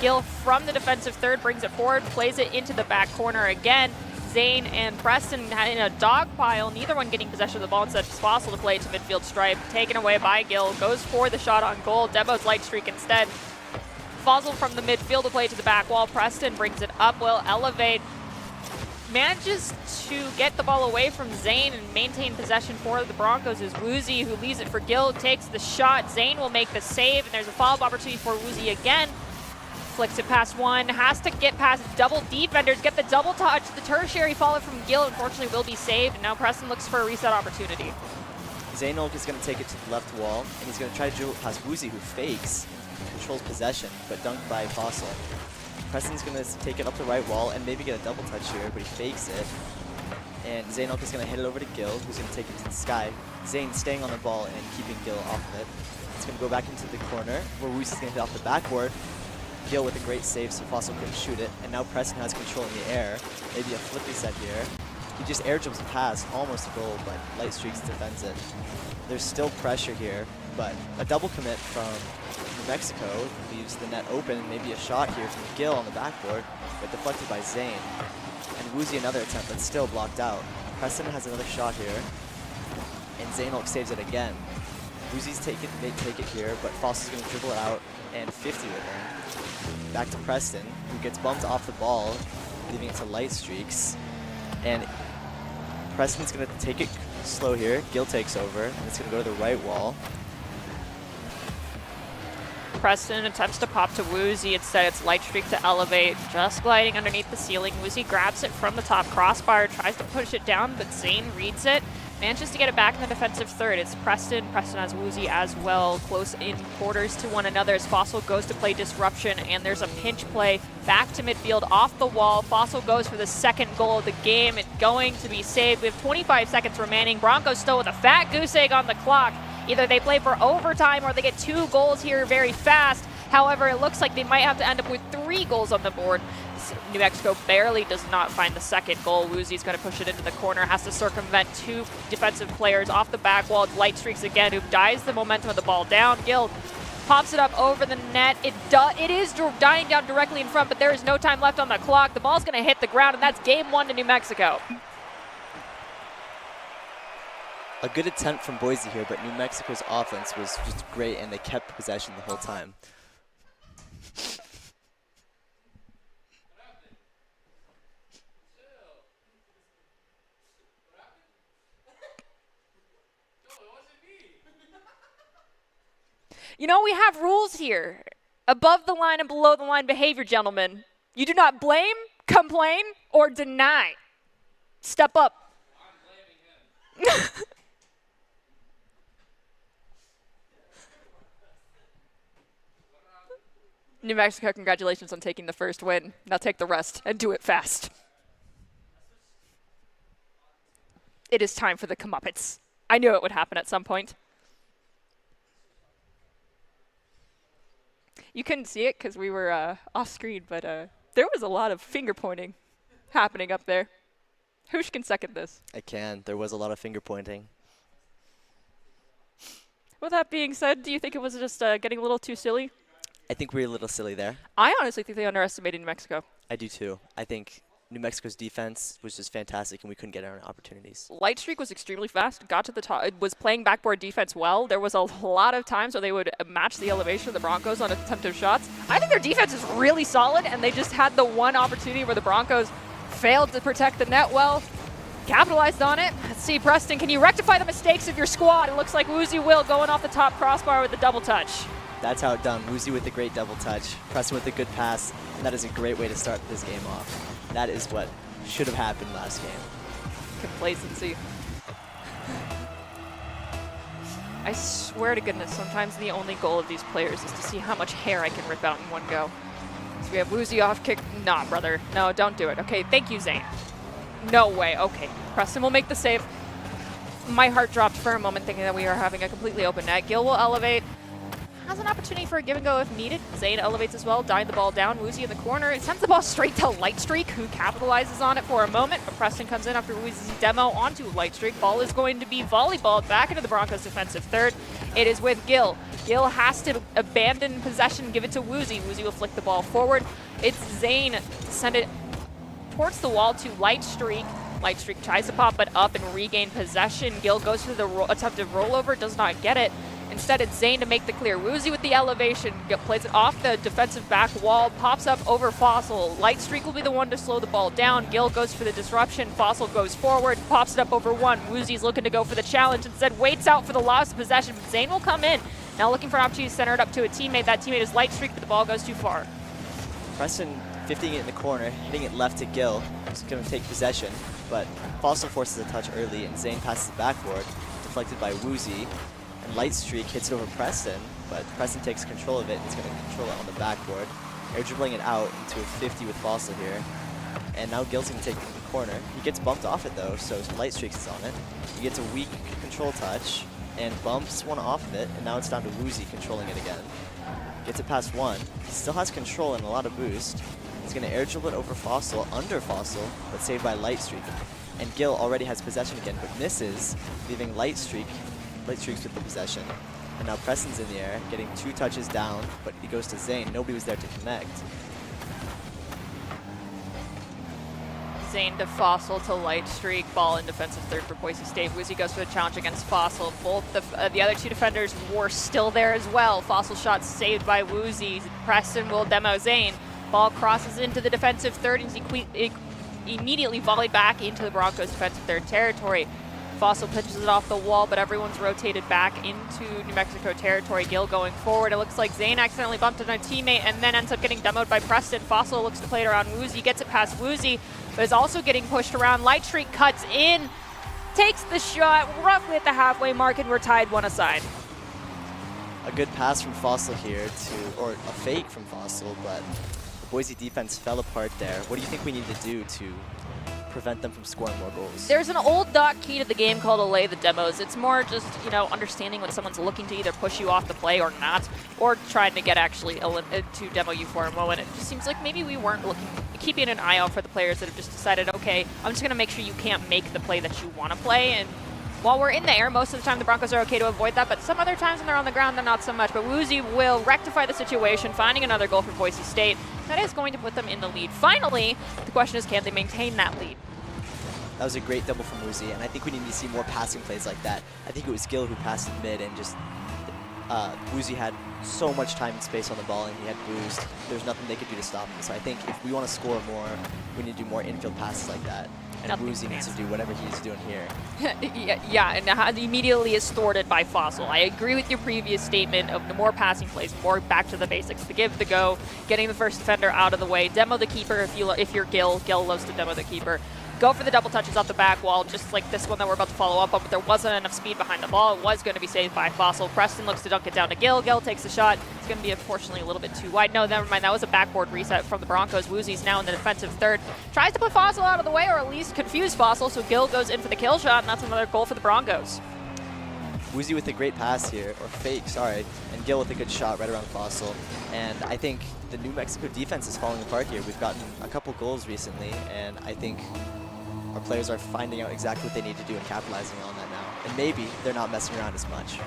Gill from the defensive third brings it forward, plays it into the back corner again. Zane and Preston in a dog pile, neither one getting possession of the ball. Instead, it's Fossil to play to midfield stripe, taken away by Gill, goes for the shot on goal, demos Lightstreak instead. Fossil from the midfield to play to the back wall. Preston brings it up, will elevate, manages to get the ball away from Zane and maintain possession for the Broncos as Woozy, who leaves it for Gill, takes the shot. Zane will make the save, and there's a follow-up opportunity for Woozy again. Flicks it past one, has to get past double defenders, get the double touch. The tertiary follow from Gill, unfortunately, will be saved, and now Preston looks for a reset opportunity. Zainulk is going to take it to the left wall, and he's going to try to dribble past Woozy, who fakes, controls possession, but dunked by Fossil. Preston's going to take it up the right wall and maybe get a double touch here, but he fakes it. And Zainulk is going to hit it over to Gill, who's going to take it to the sky. Zane staying on the ball and keeping Gill off of it. It's going to go back into the corner, where Woozy's going to hit off the backboard. Gill with a great save, so Fossil couldn't shoot it. And now Preston has control in the air. Maybe a flippy set here. He just air dribbles past, almost a goal, but Lightstreak defends it. There's still pressure here, but a double commit from New Mexico leaves the net open, and maybe a shot here from Gill on the backboard, but deflected by Zane. And Woozy another attempt, but still blocked out. Preston has another shot here, and Zainulk saves it again. Woozy's take it here, but Fossil's going to dribble it out and 50 with him. Back to Preston, who gets bumped off the ball, leaving it to Lightstreaks. And Preston's going to take it slow here. Gill takes over, and it's going to go to the right wall. Preston attempts to pop to Woozy. Instead, it's Lightstreak to elevate, just gliding underneath the ceiling. Woozy grabs it from the top crossbar, tries to push it down, but Zane reads it. Manages to get it back in the defensive third. It's Preston. Preston has Woozy as well, close in quarters to one another as Fossil goes to play disruption, and there's a pinch play back to midfield off the wall. Fossil goes for the second goal of the game. It's going to be saved. We have 25 seconds remaining. Broncos still with a fat goose egg on the clock. Either they play for overtime or they get 2 goals here very fast. However, it looks like they might have to end up with 3 goals on the board. New Mexico barely does not find the second goal. Woozy's going to push it into the corner, has to circumvent 2 defensive players off the back wall. Lightstreaks again, who dies the momentum of the ball down. Gill pops it up over the net. It is dying down directly in front, but there is no time left on the clock. The ball's going to hit the ground, and that's game 1 to New Mexico. A good attempt from Boise here, but New Mexico's offense was just great, and they kept possession the whole time. You know, we have rules here. Above the line and below the line behavior, gentlemen. You do not blame, Complain or deny? Step up. New Mexico, congratulations on taking the first win. Now take the rest and do it fast. It is time for the comeuppance. I knew it would happen at some point. You couldn't see it because we were off screen, but there was a lot of finger pointing happening up there. Who can second this? I can. There was a lot of finger pointing. With that being said, do you think it was just getting a little too silly? I think we were a little silly there. I honestly think they underestimated New Mexico. I do too. I think New Mexico's defense was just fantastic, and we couldn't get our opportunities. Light Streak was extremely fast, got to the top, was playing backboard defense well. There was a lot of times where they would match the elevation of the Broncos on attempted shots. I think their defense is really solid, and they just had the one opportunity where the Broncos failed to protect the net well. Capitalized on it. Let's see, Preston, can you rectify the mistakes of your squad? It looks like Woozy will going off the top crossbar with the double touch. That's how it done. Woozy with the great double touch, Preston with a good pass, and that is a great way to start this game off. That is what should have happened last game. Complacency. I swear to goodness, sometimes the only goal of these players is to see how much hair I can rip out in one go. So we have Woozy off kick. Nah, brother. No, don't do it. Okay, thank you, Zane. No way. Okay, Preston will make the save. My heart dropped for a moment thinking that we are having a completely open net. Gil will elevate. Has an opportunity for a give and go if needed. Zane elevates as well, dying the ball down. Woozy in the corner. It sends the ball straight to Light Streak, who capitalizes on it for a moment. But Preston comes in after Woozy's demo onto Light Streak. Ball is going to be volleyballed back into the Broncos' defensive third. It is with Gil. Gil has to abandon possession, give it to Woozy. Woozy will flick the ball forward. It's Zane to send it towards the wall to Light Streak. Light Streak tries to pop it up and regain possession. Gil goes for the attempted rollover, does not get it. Instead, it's Zane to make the clear. Woozy with the elevation, plays it off the defensive back wall, pops up over Fossil. Light Streak will be the one to slow the ball down. Gil goes for the disruption. Fossil goes forward, pops it up over one. Woozy's looking to go for the challenge. Instead, waits out for the loss of possession. But Zane will come in. Now looking for an opportunity to center it up to a teammate. That teammate is Light Streak, but the ball goes too far. Preston 50ing it in the corner, hitting it left to Gil, who's going to take possession. But Fossil forces a touch early, and Zane passes the backboard, deflected by Woozy. And Light Streak hits it over Preston, but Preston takes control of it and is going to control it on the backboard. Air dribbling it out into a 50 with Fossil here. And now Gil's going to take it in the corner. He gets bumped off it though, so Light Streak is on it. He gets a weak control touch and bumps one off of it, and now it's down to Woozy controlling it again. Gets it past one. He still has control and a lot of boost. He's going to air dribble it over Fossil, under Fossil, but saved by Light Streak. And Gil already has possession again, but misses, leaving Light Streaks with the possession. And now Preston's in the air, getting 2 touches down, but he goes to Zane. Nobody was there to connect. Zane to Fossil to Light Streak. Ball in defensive third for Boise State. Woozy goes for the challenge against Fossil. Both the other two defenders were still there as well. Fossil shot saved by Woozy. Preston will demo Zane. Ball crosses into the defensive third and is immediately volleyed back into the Broncos' defensive third territory. Fossil pitches it off the wall, but everyone's rotated back into New Mexico territory. Gil going forward. It looks like Zane accidentally bumped into a teammate and then ends up getting demoed by Preston. Fossil looks to play it around Woozy, gets it past Woozy, but is also getting pushed around. Light Streak cuts in, takes the shot roughly at the halfway mark, and we're tied 1-aside. A good pass from Fossil here or a fake from Fossil, but the Boise defense fell apart there. What do you think we need to do to prevent them from scoring more goals? There's an old doc key to the game called Allay the Demos. It's more just, understanding when someone's looking to either push you off the play or not, or trying to get actually to demo you for a moment. It just seems like maybe we weren't keeping an eye out for the players that have just decided, okay, I'm just going to make sure you can't make the play that you want to play. And while we're in the air, most of the time the Broncos are okay to avoid that, but some other times when they're on the ground, they're not so much. But Woozy will rectify the situation, finding another goal for Boise State. That is going to put them in the lead. Finally, the question is, can they maintain that lead? That was a great double from Woozy, and I think we need to see more passing plays like that. I think it was Gil who passed in mid, and just Woozy had so much time and space on the ball, and he had boost. There's nothing they could do to stop him. So I think if we want to score more, we need to do more infield passes like that. And Nothing Woozy needs to fancy. do whatever he's doing here. Yeah, and immediately is thwarted by Fossil. I agree with your previous statement of the more passing plays, more back to the basics, the give, the go, getting the first defender out of the way, demo the keeper if you're Gil. Gil loves to demo the keeper. Go for the double touches off the back wall, just like this one that we're about to follow up on, but there wasn't enough speed behind the ball. It was going to be saved by Fossil. Preston looks to dunk it down to Gil. Gil takes the shot. It's going to be unfortunately a little bit too wide. No, never mind. That was a backboard reset from the Broncos. Woozy's now in the defensive third. Tries to put Fossil out of the way, or at least confuse Fossil, so Gil goes in for the kill shot, and that's another goal for the Broncos. Woozy with a great pass here, or fake, sorry, and Gil with a good shot right around Fossil. And I think the New Mexico defense is falling apart here. We've gotten a couple goals recently, and I think our players are finding out exactly what they need to do and capitalizing on that now. And maybe they're not messing around as much.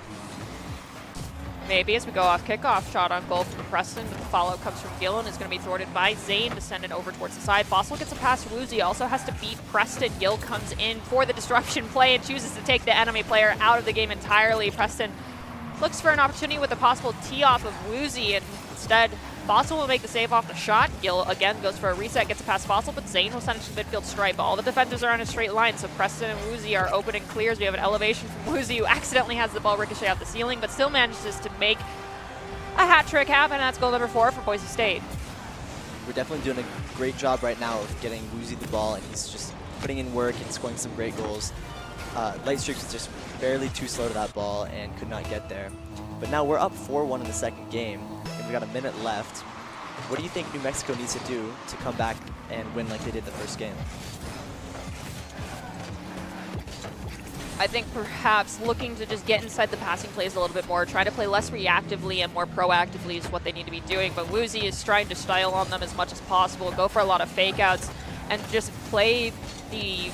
Maybe as we go off kickoff, shot on goal from Preston, but the follow comes from Gil and is going to be thwarted by Zane to send it over towards the side. Fossil gets a pass to Woozy, also has to beat Preston. Gil comes in for the disruption play and chooses to take the enemy player out of the game entirely. Preston looks for an opportunity with a possible tee-off of Woozy, and instead Fossil will make the save off the shot. Gil again goes for a reset, gets a pass Fossil, but Zane will send it to the midfield stripe. All the defenders are on a straight line, so Preston and Woozy are open and clears. We have an elevation from Woozy, who accidentally has the ball ricochet off the ceiling, but still manages to make a hat trick happen. That's goal number 4 for Boise State. We're definitely doing a great job right now of getting Woozy the ball, and he's just putting in work and scoring some great goals. Lightstreaks was just barely too slow to that ball and could not get there. But now we're up 4-1 in the second game, and we've got a minute left. What do you think New Mexico needs to do to come back and win like they did the first game? I think perhaps looking to just get inside the passing plays a little bit more, try to play less reactively and more proactively is what they need to be doing. But Woozy is trying to style on them as much as possible, go for a lot of fake outs, and just play the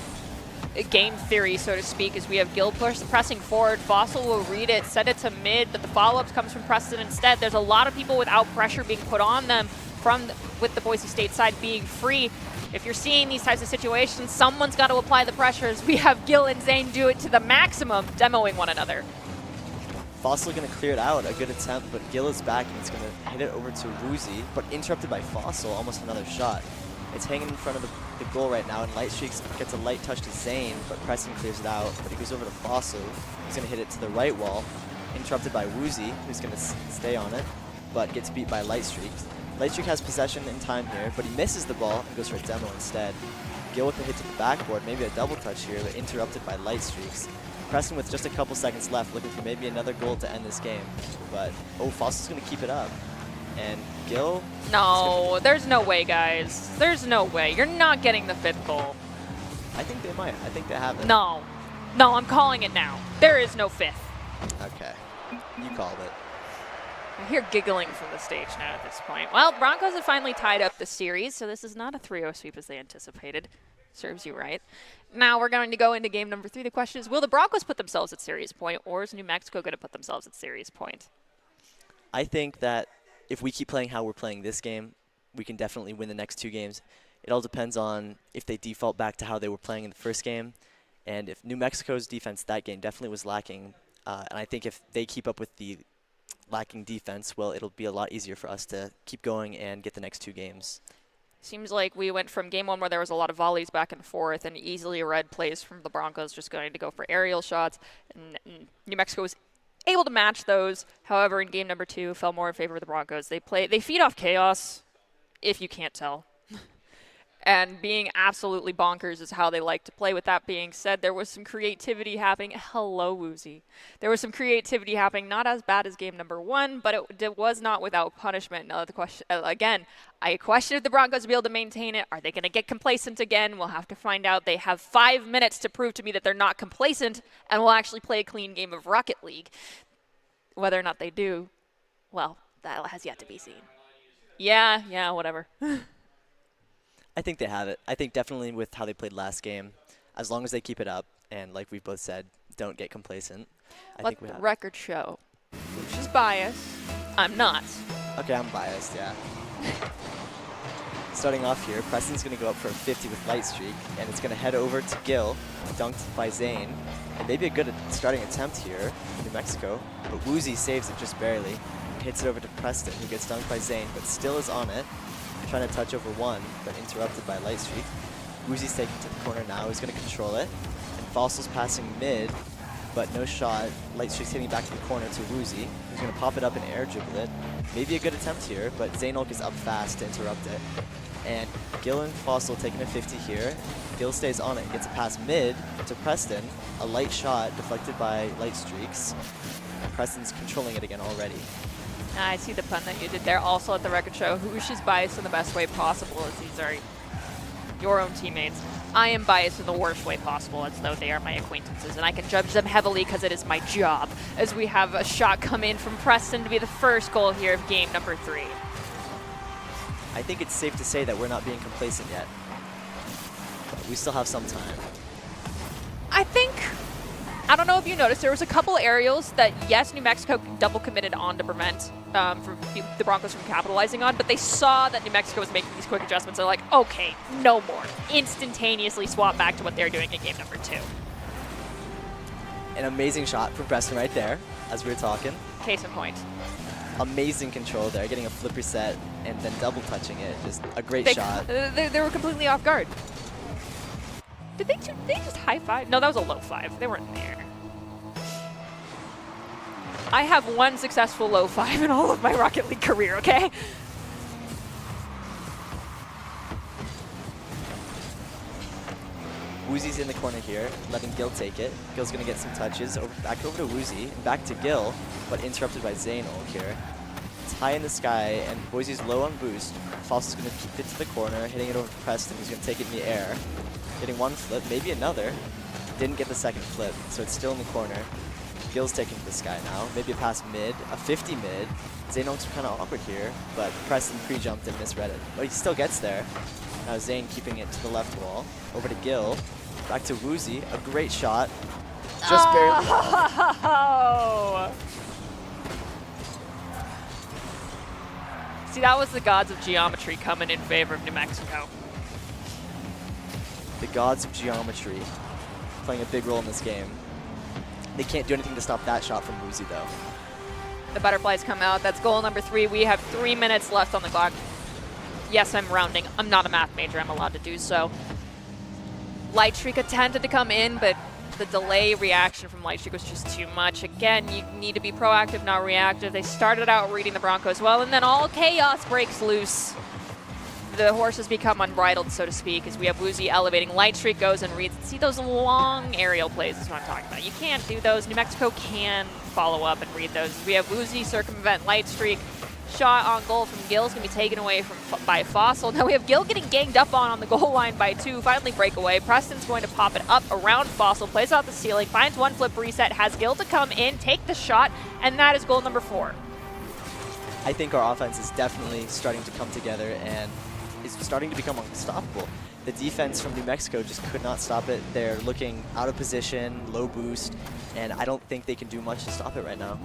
game theory, so to speak, as we have Gil pressing forward. Fossil will read it, send it to mid, but the follow-ups comes from Preston instead. There's a lot of people without pressure being put on them with the Boise State side being free. If you're seeing these types of situations, someone's got to apply the pressures. We have Gil and Zane do it to the maximum, demoing one another. Fossil going to clear it out, a good attempt, but Gil is back and he's going to hit it over to Woozy, but interrupted by Fossil, almost another shot. It's hanging in front of the goal right now, and Lightstreaks gets a light touch to Zane, but Preston clears it out, but he goes over to Fossil. He's going to hit it to the right wall, interrupted by Woozy, who's going to stay on it, but gets beat by Lightstreaks. Lightstreak has possession in time here, but he misses the ball and goes for a demo instead. Gil with the hit to the backboard, maybe a double touch here, but interrupted by Lightstreaks. Preston with just a couple seconds left, looking for maybe another goal to end this game, but Fossil's going to keep it up. And Gil? No, there's no way, guys. There's no way. You're not getting the 5th goal. I think they might. I think they have it. No. No, I'm calling it now. There is no 5th. Okay. You called it. I hear giggling from the stage now at this point. Well, Broncos have finally tied up the series, so this is not a 3-0 sweep as they anticipated. Serves you right. Now we're going to go into game number 3. The question is, will the Broncos put themselves at series point, or is New Mexico going to put themselves at series point? I think that if we keep playing how we're playing this game, we can definitely win the next 2 games. It all depends on if they default back to how they were playing in the first game. And if New Mexico's defense that game definitely was lacking, and I think if they keep up with the lacking defense, well, it'll be a lot easier for us to keep going and get the next 2 games. Seems like we went from game 1 where there was a lot of volleys back and forth and easily read plays from the Broncos just going to go for aerial shots. And New Mexico was able to match those. However, in game number 2, fell more in favor of the Broncos. They feed off chaos, if you can't tell. And being absolutely bonkers is how they like to play. With that being said, there was some creativity happening. Hello, Woozy. There was some creativity happening, not as bad as game number 1, but it was not without punishment. Now, the question, again, I question if the Broncos will be able to maintain it. Are they going to get complacent again? We'll have to find out. They have 5 minutes to prove to me that they're not complacent and will actually play a clean game of Rocket League. Whether or not they do, well, that has yet to be seen. Yeah, whatever. I think they have it. I think definitely with how they played last game, as long as they keep it up, and like we've both said, don't get complacent, I think we have Let it. the record show. She's biased. I'm not. Okay, I'm biased, yeah. Starting off here, Preston's going to go up for a 50 with Lightstreak, and it's going to head over to Gil, dunked by Zane. And maybe a good starting attempt here in New Mexico, but Woozy saves it just barely. Hits it over to Preston, who gets dunked by Zane, but still is on it. Trying to touch over one, but interrupted by Lightstreak. Woozy's taking to the corner now. He's going to control it. And Fossil's passing mid, but no shot. Lightstreak's hitting back to the corner to Woozy. He's going to pop it up and air dribble it. Maybe a good attempt here, but Zaynulk is up fast to interrupt it. And Gil and Fossil taking a 50 here. Gil stays on it, gets a pass mid to Preston. A light shot deflected by Lightstreaks. Preston's controlling it again already. I see the pun that you did there. Also, let the record show Hoosh is biased in the best way possible, as these are your own teammates. I am biased in the worst way possible, as though they are my acquaintances, and I can judge them heavily because it is my job. As we have a shot come in from Preston to be the first goal here of game number 3. I think it's safe to say that we're not being complacent yet. But we still have some time. I don't know if you noticed, there was a couple aerials that, yes, New Mexico double committed on to prevent from the Broncos from capitalizing on, but they saw that New Mexico was making these quick adjustments. They're like, okay, no more. Instantaneously swap back to what they're doing in game number 2. An amazing shot from Preston right there, as we were talking. Case in point. Amazing control there, getting a flip reset and then double touching it. Just a great shot. They were completely off guard. Did they just high five? No, that was a low five. They weren't in the air. I have one successful low five in all of my Rocket League career, okay? Woozy's in the corner here, letting Gil take it. Gil's going to get some touches. Back over to Woozy, and back to Gil, but interrupted by Zaynulk here. It's high in the sky, and Boise's low on boost. Fossil's going to keep it to the corner, hitting it over to Preston, who's going to take it in the air. Getting one flip, maybe another. Didn't get the second flip, so it's still in the corner. Gil's taking to the sky now. Maybe a pass mid, a 50 mid. Zaynulk's kind of awkward here, but Preston pre-jumped and misread it. But he still gets there. Now Zayn keeping it to the left wall. Over to Gil. Back to Woozy. A great shot. Just barely. See, that was the gods of geometry coming in favor of New Mexico. The gods of geometry playing a big role in this game. They can't do anything to stop that shot from Woozy, though. The butterflies come out. That's goal number 3. We have 3 minutes left on the clock. Yes, I'm rounding. I'm not a math major. I'm allowed to do so. Lightstreak attempted to come in, but the delay reaction from Lightstreak was just too much. Again, you need to be proactive, not reactive. They started out reading the Broncos well, and then all chaos breaks loose. The horses become unbridled, so to speak, as we have Woozy elevating. Lightstreak goes and reads. See those long aerial plays is what I'm talking about. You can't do those. New Mexico can follow up and read those. We have Woozy circumvent Lightstreak. Shot on goal from Gil is going to be taken away by Fossil. Now we have Gil getting ganged up on the goal line by 2. Finally breakaway. Preston's going to pop it up around Fossil. Plays out the ceiling. Finds one flip reset. Has Gil to come in, take the shot, and that is goal number 4. I think our offense is definitely starting to come together and is starting to become unstoppable. The defense from New Mexico just could not stop it. They're looking out of position, low boost, and I don't think they can do much to stop it right now.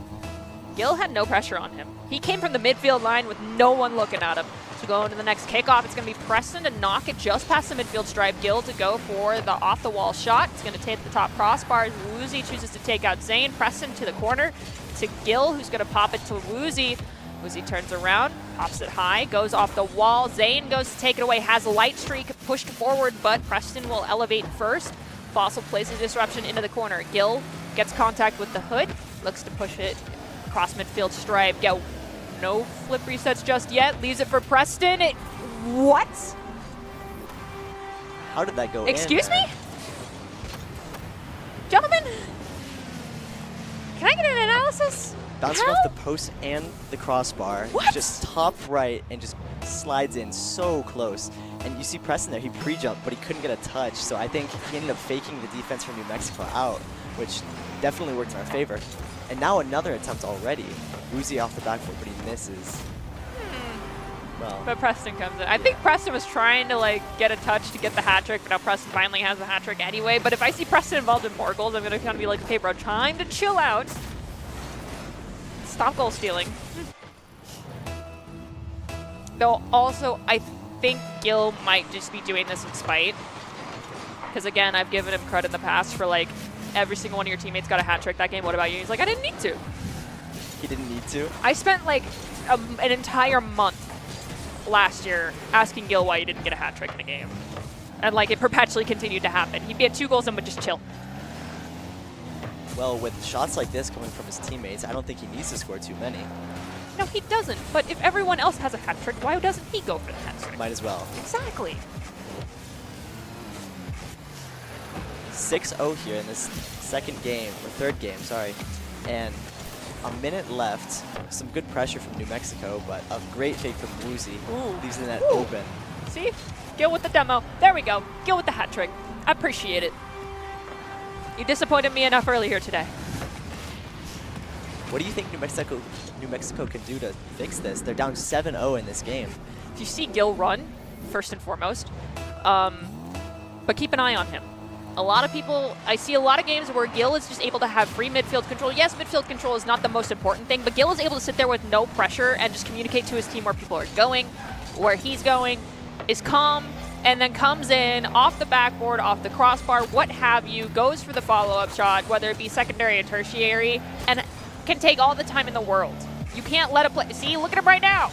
Gil had no pressure on him. He came from the midfield line with no one looking at him. To go into the next kickoff, it's going to be Preston to knock it just past the midfield stripe. Gil to go for the off-the-wall shot. It's going to take the top crossbar. Woozy chooses to take out Zayn. Preston to the corner to Gil, who's going to pop it to Woozy. Woozy turns around, pops it high, goes off the wall. Zayn goes to take it away, has a Lightstreak pushed forward, but Preston will elevate first. Fossil plays a disruption into the corner. Gil gets contact with the hood, looks to push it across midfield stripe. No flip resets just yet, leaves it for Preston. What? How did that go Excuse in? me? Gentlemen? Can I get an analysis? Bouncing How? off the post and the crossbar. What? Just top right and just slides in so close. And you see Preston there, he pre-jumped, but he couldn't get a touch. So I think he ended up faking the defense from New Mexico out, which definitely worked in our favor. And now another attempt already. Woozy off the backboard, but he misses. Well, But Preston comes in. I think Preston was trying to get a touch to get the hat trick, but now Preston finally has the hat trick anyway. But if I see Preston involved in more goals, I'm going to kind of be like, okay, bro, time to chill out. Stop goal stealing. Though also, I think Gil might just be doing this in spite. Because again, I've given him credit in the past for every single one of your teammates got a hat trick that game. What about you? He's like, I didn't need to. he didn't need to. I spent an entire month last year asking Gil why he didn't get a hat trick in a game. And like it perpetually continued to happen. He'd be at 2 goals and would just chill. Well, with shots like this coming from his teammates, I don't think he needs to score too many. No, he doesn't. But if everyone else has a hat trick, why doesn't he go for the hat trick? Might as well. Exactly. 6-0 here in this third game, sorry. And a minute left. Some good pressure from New Mexico, but a great fake from Woozy. Ooh. Leaves the net Ooh. open. See? Gil with the demo. There we go. Gil with the hat trick. I appreciate it. You disappointed me enough earlier today. What do you think New Mexico can do to fix this? They're down 7-0 in this game. If you see Gil run, first and foremost, but keep an eye on him. I see a lot of games where Gil is just able to have free midfield control. Yes, midfield control is not the most important thing, but Gil is able to sit there with no pressure and just communicate to his team where people are going, where he's going, is calm, and then comes in off the backboard, off the crossbar, what have you, goes for the follow-up shot, whether it be secondary or tertiary, and can take all the time in the world. You can't let a player, see, look at him right now.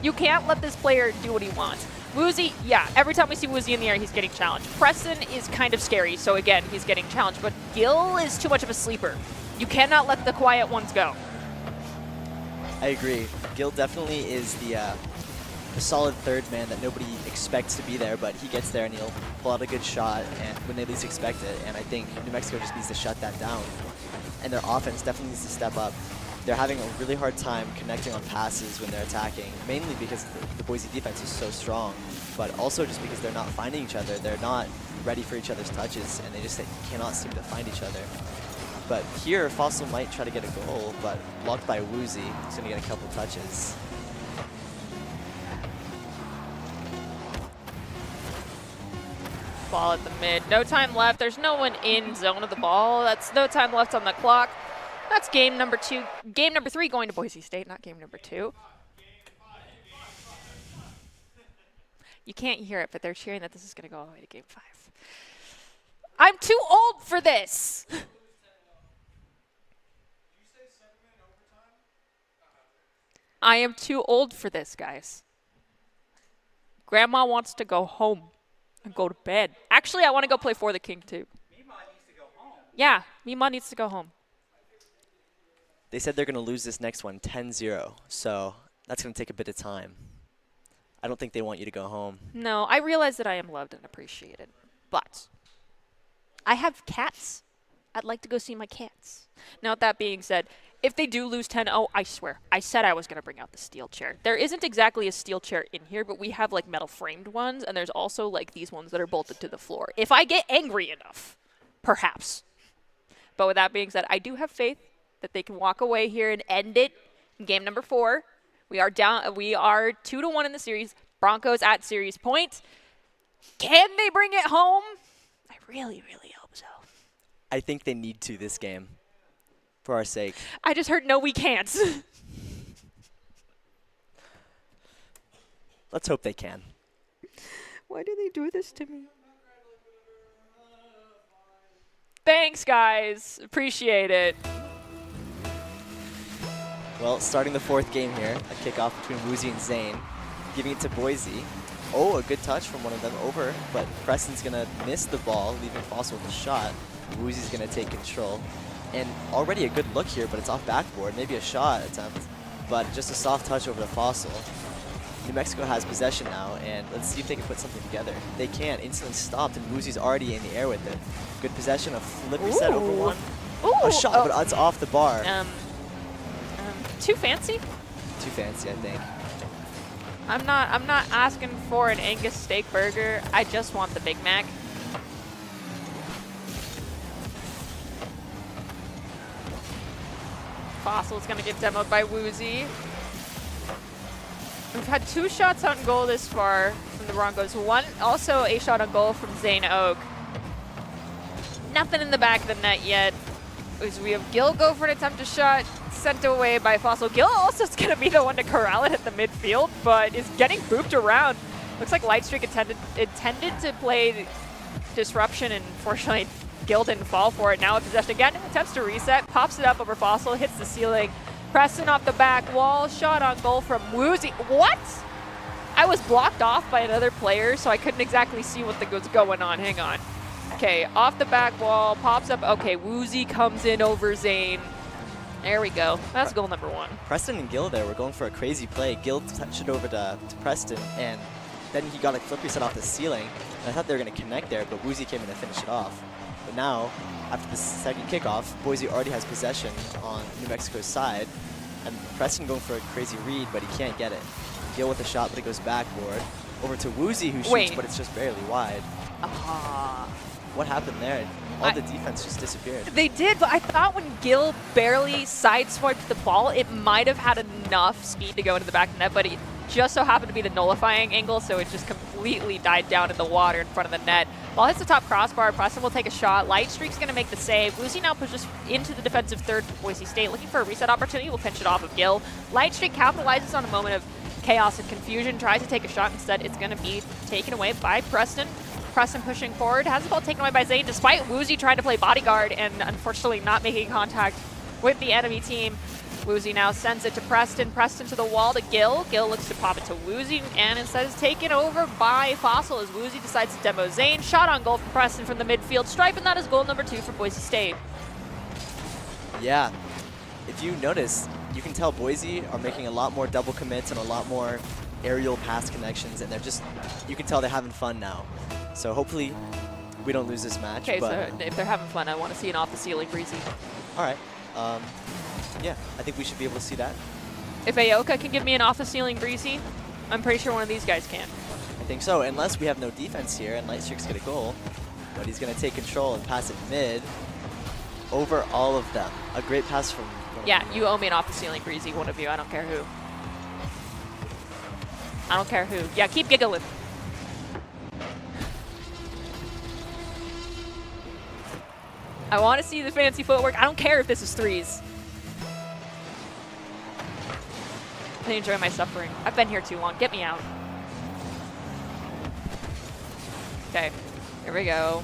You can't let this player do what he wants. Woozy, yeah, every time we see Woozy in the air, he's getting challenged. Preston is kind of scary, so again, he's getting challenged, but Gil is too much of a sleeper. You cannot let the quiet ones go. I agree. Gil definitely is the solid third man that nobody expects to be there, but he gets there and he'll pull out a good shot and when they least expect it. And I think New Mexico just needs to shut that down. And their offense definitely needs to step up. They're having a really hard time connecting on passes when they're attacking, mainly because the Boise defense is so strong, but also just because they're not finding each other. They're not ready for each other's touches, and they just cannot seem to find each other. But here, Fossil might try to get a goal, but blocked by Woozy. He's going to get a couple touches. Ball at the mid. No time left. There's no one in zone of the ball. That's no time left on the clock. That's game number 2. Game number 3 going to Boise State, not game number 2. You can't hear it, but they're cheering that this is going to go all the way to game 5. I'm too old for this. I am too old for this, guys. Grandma wants to go home and go to bed. Actually, I want to go play For the King, too. Mima needs to go home. Yeah, Mima needs to go home. They said they're going to lose this next one 10-0, so that's going to take a bit of time. I don't think they want you to go home. No, I realize that I am loved and appreciated, but I have cats. I'd like to go see my cats. Now, with that being said, if they do lose 10-0, I swear, I said I was going to bring out the steel chair. There isn't exactly a steel chair in here, but we have like metal framed ones, and there's also like these ones that are bolted to the floor. If I get angry enough, perhaps. But with that being said, I do have faith that they can walk away here and end it in game number 4. We are 2-1 in the series. Broncos at series point. Can they bring it home? I really, really hope so. I think they need to this game, for our sake. I just heard no, we can't. Let's hope they can. Why do they do this to me? Thanks, guys. Appreciate it. Well, starting the 4th game here, a kickoff between Woozy and Zane, giving it to Boise. Oh, a good touch from one of them over, but Preston's going to miss the ball, leaving Fossil with a shot. Woozy's going to take control. And already a good look here, but it's off backboard. Maybe a shot attempt, but just a soft touch over the Fossil. New Mexico has possession now, and let's see if they can put something together. They can. Instantly stopped, and Woozy's already in the air with it. Good possession, a flip reset over one. Ooh. A shot, but it's off the bar. Too fancy? Too fancy, I think. I'm not asking for an Angus steak burger. I just want the Big Mac. Fossil's gonna get demoed by Woozy. We've had 2 shots on goal this far from the Broncos. One, also a shot on goal from Zane Oak. Nothing in the back of the net yet. As we have Gil go for an attempted shot, sent away by Fossil. Gil also is going to be the one to corral it at the midfield, but is getting booped around. Looks like Lightstreak intended to play disruption, and fortunately Gil didn't fall for it. Now with possession again, attempts to reset, pops it up over Fossil, hits the ceiling. Preston off the back wall, shot on goal from Woozy. What? I was blocked off by another player, so I couldn't exactly see what was going on. Hang on. Okay, off the back wall, pops up. Okay, Woozy comes in over Zane. There we go. That's goal number 1. Preston and Gil there were going for a crazy play. Gil touched it over to Preston, and then he got a flip reset off the ceiling. And I thought they were going to connect there, but Woozy came in to finish it off. But now, after the second kickoff, Boise already has possession on New Mexico's side. And Preston going for a crazy read, but he can't get it. Gil with a shot, but it goes backboard. Over to Woozy, who shoots, but it's just barely wide. What happened there? All the defense just disappeared. They did, but I thought when Gil barely sideswiped the ball, it might have had enough speed to go into the back of the net, but it just so happened to be the nullifying angle, so it just completely died down in the water in front of the net. Ball hits the top crossbar. Preston will take a shot. Lightstreak's going to make the save. Woozy now pushes into the defensive third for Boise State, looking for a reset opportunity. Will pinch it off of Gil. Lightstreak capitalizes on a moment of chaos and confusion, tries to take a shot. Instead, it's going to be taken away by Preston. Preston pushing forward, has the ball taken away by Zane, despite Woozy trying to play bodyguard and unfortunately not making contact with the enemy team. Woozy now sends it to Preston. Preston to the wall to Gil. Gil looks to pop it to Woozy, and instead is taken over by Fossil as Woozy decides to demo Zane. Shot on goal from Preston from the midfield stripe, and that is goal number 2 for Boise State. Yeah. If you notice, you can tell Boise are making a lot more double commits and a lot more aerial pass connections, and they're just, you can tell they're having fun now. So hopefully we don't lose this match. Okay, but so if they're having fun, I want to see an off-the-ceiling breezy. all right. Yeah, I think we should be able to see that. If Aoka can give me an off-the-ceiling breezy, I'm pretty sure one of these guys can. I think so, unless we have no defense here and Lightstreak's get a goal. But he's going to take control and pass it mid over all of them. A great pass from Yeah, you owe me an off-the-ceiling breezy, one of you. I don't care who. I don't care who. Yeah, keep giggling. I want to see the fancy footwork. I don't care if this is threes. I enjoy my suffering. I've been here too long. Get me out. Okay, here we go.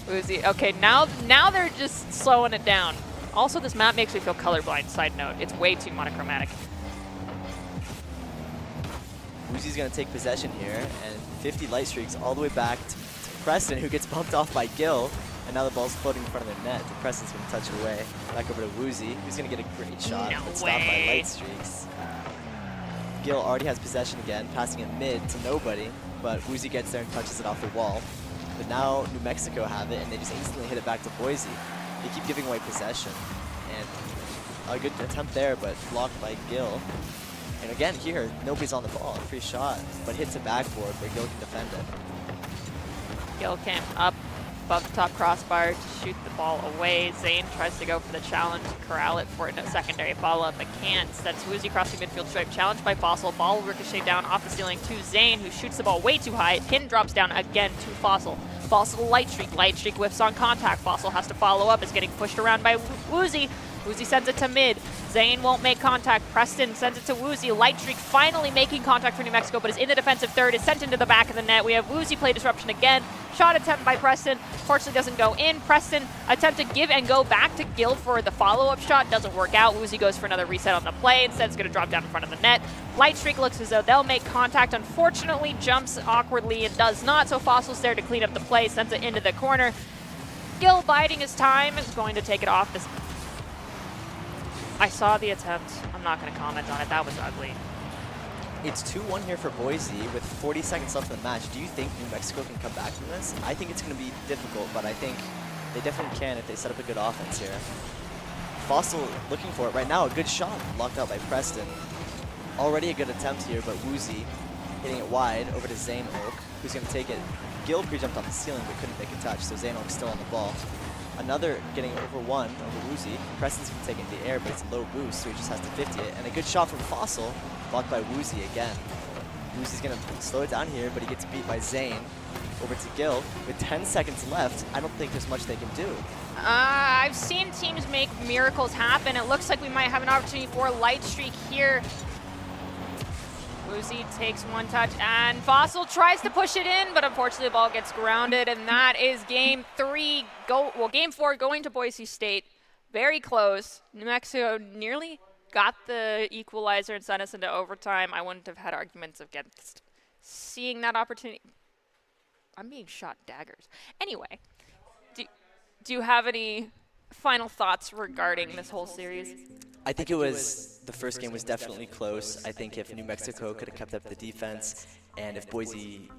Woozy. Okay, now they're just slowing it down. Also, this map makes me feel colorblind, side note. It's way too monochromatic. Woozy's going to take possession here, and 50 Lightstreaks all the way back to Preston, who gets bumped off by Gil. And now the ball's floating in front of their net. And Preston's going to touch it away. Back over to Woozy, who's going to get a great shot. No but stopped by way. Lightstreaks. Gil already has possession again, passing it mid to nobody. But Woozy gets there and touches it off the wall. But now New Mexico have it, and they just instantly hit it back to Boise. They keep giving away possession. And a good attempt there, but blocked by Gil. And again, here, nobody's on the ball. Free shot, but hits a backboard where Gil can defend it. Gil came up above the top crossbar to shoot the ball away. Zane tries to go for the challenge, corral it for a secondary follow-up, but can't. That's Woozy crossing midfield stripe, challenged by Fossil. Ball ricochet down off the ceiling to Zane, who shoots the ball way too high. Pin drops down again to Fossil. Fossil Lightstreak. Lightstreak whiffs on contact. Fossil has to follow up. It's getting pushed around by Woozy. Woozy sends it to mid. Zane won't make contact. Preston sends it to Woozy. Lightstreak finally making contact for New Mexico, but is in the defensive third. Is sent into the back of the net. We have Woozy play disruption again. Shot attempt by Preston. Fortunately doesn't go in. Preston attempt to give and go back to Gil for the follow-up shot. Doesn't work out. Woozy goes for another reset on the play. Instead, it's going to drop down in front of the net. Lightstreak looks as though they'll make contact. Unfortunately, jumps awkwardly and does not. So Fossil's there to clean up the play. Sends it into the corner. Gil biding his time is going to take it off this. I saw the attempt. I'm not going to comment on it. That was ugly. It's 2-1 here for Boise with 40 seconds left in the match. Do you think New Mexico can come back from this? I think it's going to be difficult, but I think they definitely can if they set up a good offense here. Fossil looking for it right now. A good shot locked out by Preston. Already a good attempt here, but Woozy hitting it wide over to Zane Oak, who's going to take it. Gil pre-jumped off the ceiling but couldn't make a touch, so Zane Oak's still on the ball. Another getting over one over Woozy. Preston's going to take it in the air, but it's a low boost, so he just has to 50 it. And a good shot from Fossil, blocked by Woozy again. Woozy's going to slow it down here, but he gets beat by Zane. Over to Gil. With 10 seconds left, I don't think there's much they can do. I've seen teams make miracles happen. It looks like we might have an opportunity for Lightstreak here. Woozy takes one touch, and Fossil tries to push it in, but unfortunately the ball gets grounded, and that is game 3. Game 4 going to Boise State. Very close. New Mexico nearly got the equalizer and sent us into overtime. I wouldn't have had arguments against seeing that opportunity. I'm being shot daggers. Anyway, do you have any final thoughts regarding this whole series? I think it was, the first game was definitely close. I think if New Mexico could have kept up the defense, and if Boise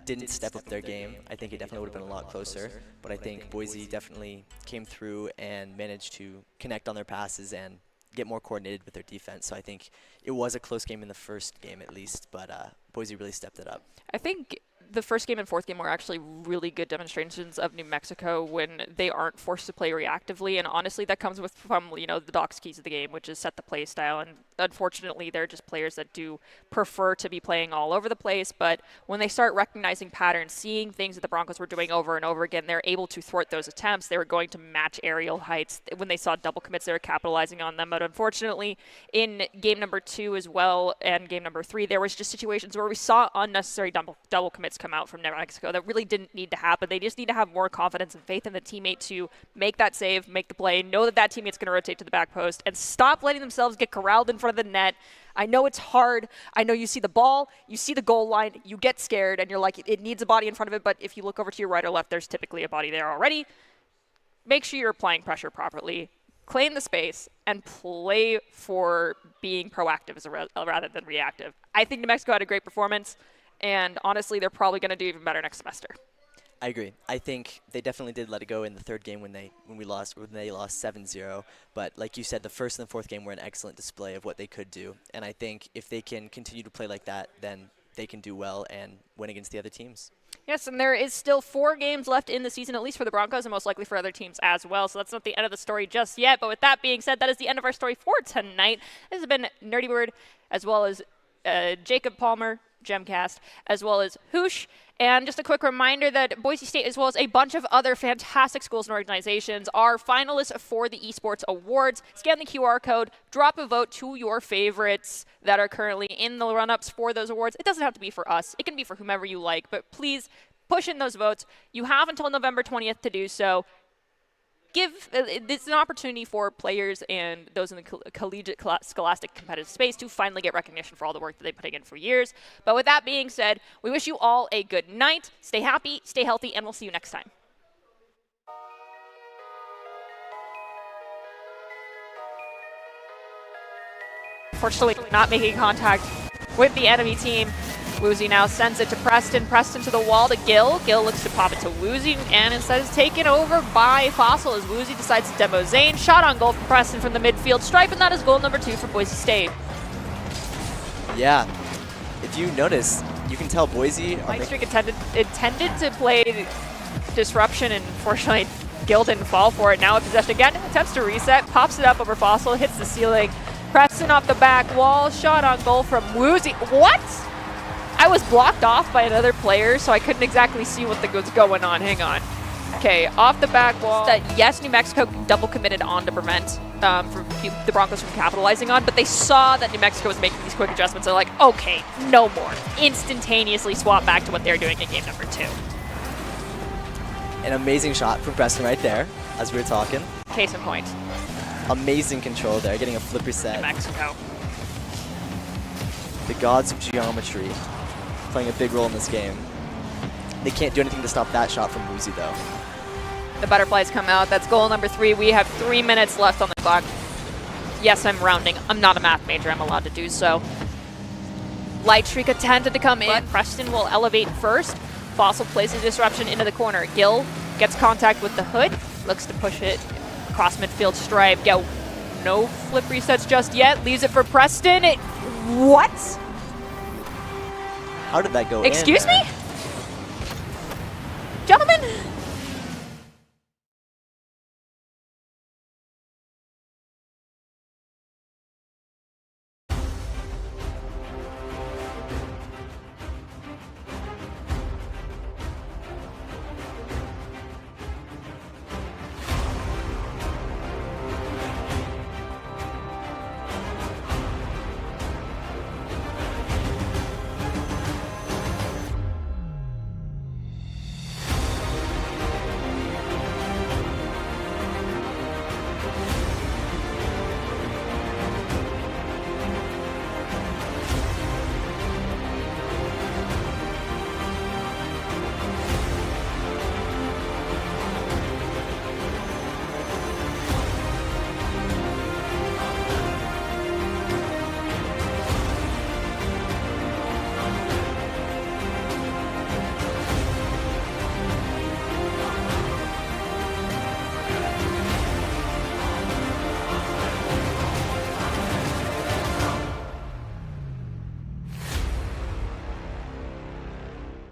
didn't step up their game, I think it definitely would have been a lot closer. But I think Boise definitely came through and managed to connect on their passes and get more coordinated with their defense. So I think it was a close game in the first game at least, but Boise really stepped it up. I think the first game and fourth game were actually really good demonstrations of New Mexico when they aren't forced to play reactively, and honestly that comes from the Doc's keys of the game, which is set the play style, and unfortunately they're just players that do prefer to be playing all over the place, but when they start recognizing patterns, seeing things that the Broncos were doing over and over again, they're able to thwart those attempts. They were going to match aerial heights. When they saw double commits, they were capitalizing on them, but unfortunately in game number 2 as well and game number 3, there was just situations where we saw unnecessary double commits come out from New Mexico that really didn't need to happen. They just need to have more confidence and faith in the teammate to make that save, make the play, know that that teammate's going to rotate to the back post, and stop letting themselves get corralled in front of the net. I know it's hard. I know you see the ball, you see the goal line, you get scared, and you're like, it needs a body in front of it, but if you look over to your right or left, there's typically a body there already. Make sure you're applying pressure properly. Claim the space and play for being proactive rather than reactive. I think New Mexico had a great performance, and honestly, they're probably going to do even better next semester. I agree. I think they definitely did let it go in the third game when they lost 7-0. But like you said, the first and the fourth game were an excellent display of what they could do. And I think if they can continue to play like that, then they can do well and win against the other teams. Yes, and there is still 4 games left in the season, at least for the Broncos, and most likely for other teams as well. So that's not the end of the story just yet. But with that being said, that is the end of our story for tonight. This has been Nerdy Bird, as well as Jacob Palmer, Gemcast, as well as Hoosh. And just a quick reminder that Boise State, as well as a bunch of other fantastic schools and organizations, are finalists for the Esports Awards. Scan the QR code, drop a vote to your favorites that are currently in the run-ups for those awards. It doesn't have to be for us. It can be for whomever you like, but please push in those votes. You have until November 20th to do so. It's an opportunity for players and those in the collegiate scholastic competitive space to finally get recognition for all the work that they've put in for years. But with that being said, we wish you all a good night. Stay happy, stay healthy, and we'll see you next time. Fortunately, not making contact with the enemy team. Woozy now sends it to Preston. Preston to the wall to Gil. Gil looks to pop it to Woozy, and instead is taken over by Fossil as Woozy decides to demo Zane. Shot on goal from Preston from the midfield stripe, and that is goal number 2 for Boise State. Yeah. If you notice, you can tell Boise White Streak intended to play disruption, and fortunately Gil didn't fall for it. Now with possession again, attempts to reset, pops it up over Fossil, hits the ceiling. Preston off the back wall, shot on goal from Woozy. What? I was blocked off by another player, so I couldn't exactly see what was going on. Hang on. Okay, off the back wall. That yes, New Mexico double committed on to prevent the Broncos from capitalizing on, but they saw that New Mexico was making these quick adjustments. They're like, okay, no more. Instantaneously swap back to what they're doing in game number 2. An amazing shot from Preston right there, as we were talking. Case in point. Amazing control there, getting a flip reset. New Mexico. The gods of geometry playing a big role in this game. They can't do anything to stop that shot from Woozy, though. The butterflies come out. That's goal number 3. We have 3 minutes left on the clock. Yes, I'm rounding. I'm not a math major. I'm allowed to do so. Light Streak attempted to come in. Preston will elevate first. Fossil plays a disruption into the corner. Gil gets contact with the hood. Looks to push it across midfield stripe. Go. No flip resets just yet. Leaves it for Preston. What? How did that go in? Excuse me?